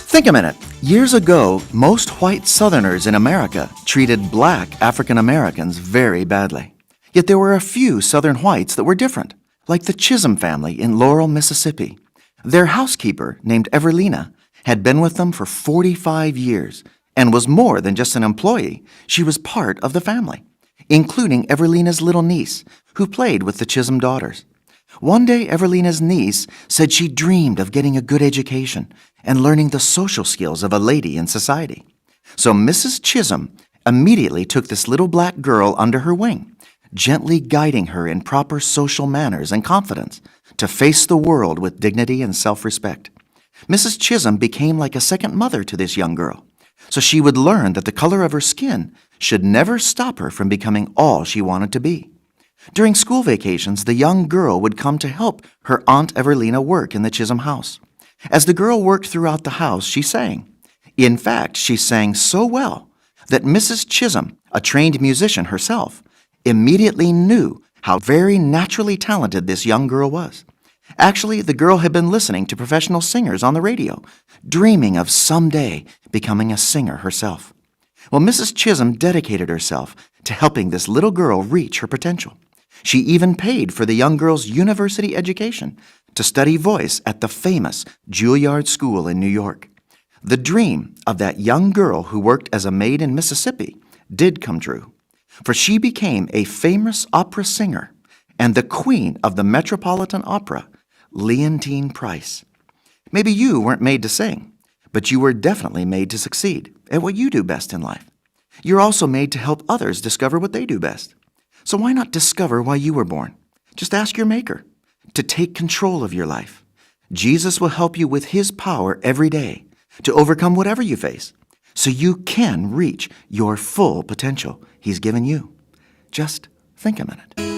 Think a minute. Years ago, most white Southerners in America treated black African Americans very badly. Yet there were a few Southern whites that were different, like the Chisholm family in Laurel, Mississippi. Their housekeeper, named Everlina, had been with them for 45 years and was more than just an employee. She was part of the family, including Everlina's little niece, who played with the Chisholm daughters. One day, Everlina's niece said she dreamed of getting a good education and learning the social skills of a lady in society. So Mrs. Chisholm immediately took this little black girl under her wing, gently guiding her in proper social manners and confidence to face the world with dignity and self-respect. Mrs. Chisholm became like a second mother to this young girl, so she would learn that the color of her skin should never stop her from becoming all she wanted to be. During school vacations, the young girl would come to help her Aunt Everlina work in the Chisholm house. As the girl worked throughout the house, she sang. In fact, she sang so well that Mrs. Chisholm, a trained musician herself, immediately knew how very naturally talented this young girl was. Actually, the girl had been listening to professional singers on the radio, dreaming of someday becoming a singer herself. Well, Mrs. Chisholm dedicated herself to helping this little girl reach her potential. She even paid for the young girl's university education to study voice at the famous Juilliard School in New York. The dream of that young girl who worked as a maid in Mississippi did come true, for she became a famous opera singer and the queen of the Metropolitan Opera, Leontine Price. Maybe you weren't made to sing, but you were definitely made to succeed at what you do best in life. You're also made to help others discover what they do best. So why not discover why you were born? Just ask your Maker to take control of your life. Jesus will help you with His power every day to overcome whatever you face, so you can reach your full potential He's given you. Just think a minute.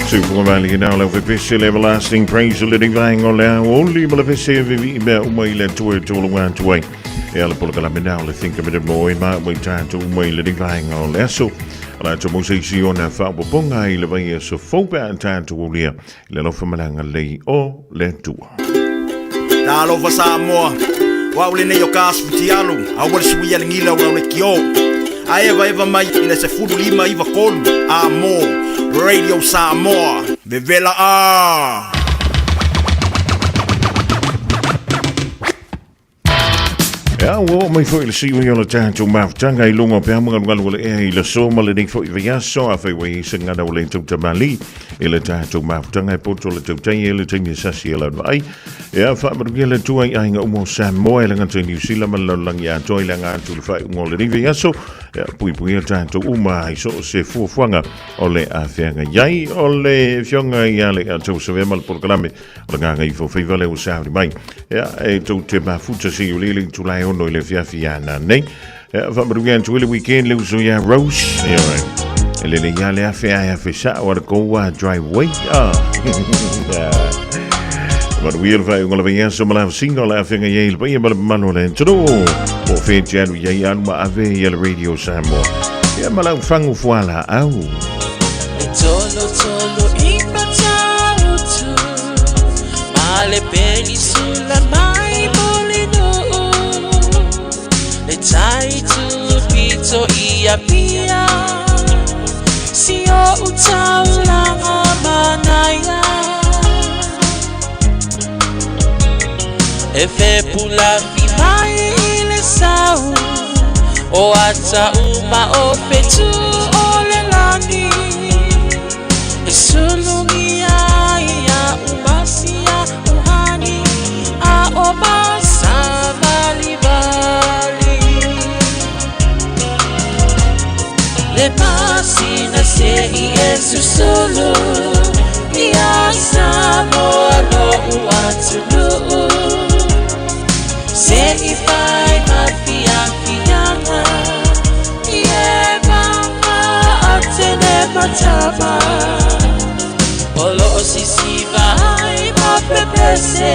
Super Valley now of official everlasting praise the living vang on now only Malafise Viva Umaila to it all around to way. Elapolacalaminal, think of it more in my way time to Umaila living vang on lesso. Laat zo moesie on en fout bonga ile van je so fopa en time to wolia. Lelo famalanga lei o le tua. Dalo va Samoa. Wa ule ne yo kas futialo. Awal sui ya ngila wa le kio. Eva mai ina se fudu lima iva kolu. Amo. Radio Samoa. Vevela a. Ja, wo my foi le si we on the to maf tanga I longa pe mga ngalo le le so ma le ding foi ya so afa we singa da le to tabali ile to maf tanga poto le to tanga le tingi sasi le vai ya fa ma le to ai nga mo Samoa le nga New Zealand ma lang ya toi le nga to le fa ngol le ding ya so ya pui le to uma so se fuanga ole afia nga yai ole fionga ya le to se mal programe le nga I fo fe le o sa mai ya e to te ma futa si le to lai no le fiafiana nei va brugen to le weekend le so ya rose ya right le ya le afia ya fisa or go driveway but we are vai ngol venha so mala single afia ya il vai mal manole tro o fe jan ya ma ave ya radio Samoa ya mala fangu fuala au tolo impatau tu male penisula mai tai tu pito ia pia si o utau langa manaya e fe pula fi mai le sau o ata uma o petu o le lani e sulungia ia umasia uhani a o basa le pasina se Yesu solo ya Samoa lo uatulu se ifai mafia fiana ye mama atene matama olo sisiva ai mapepese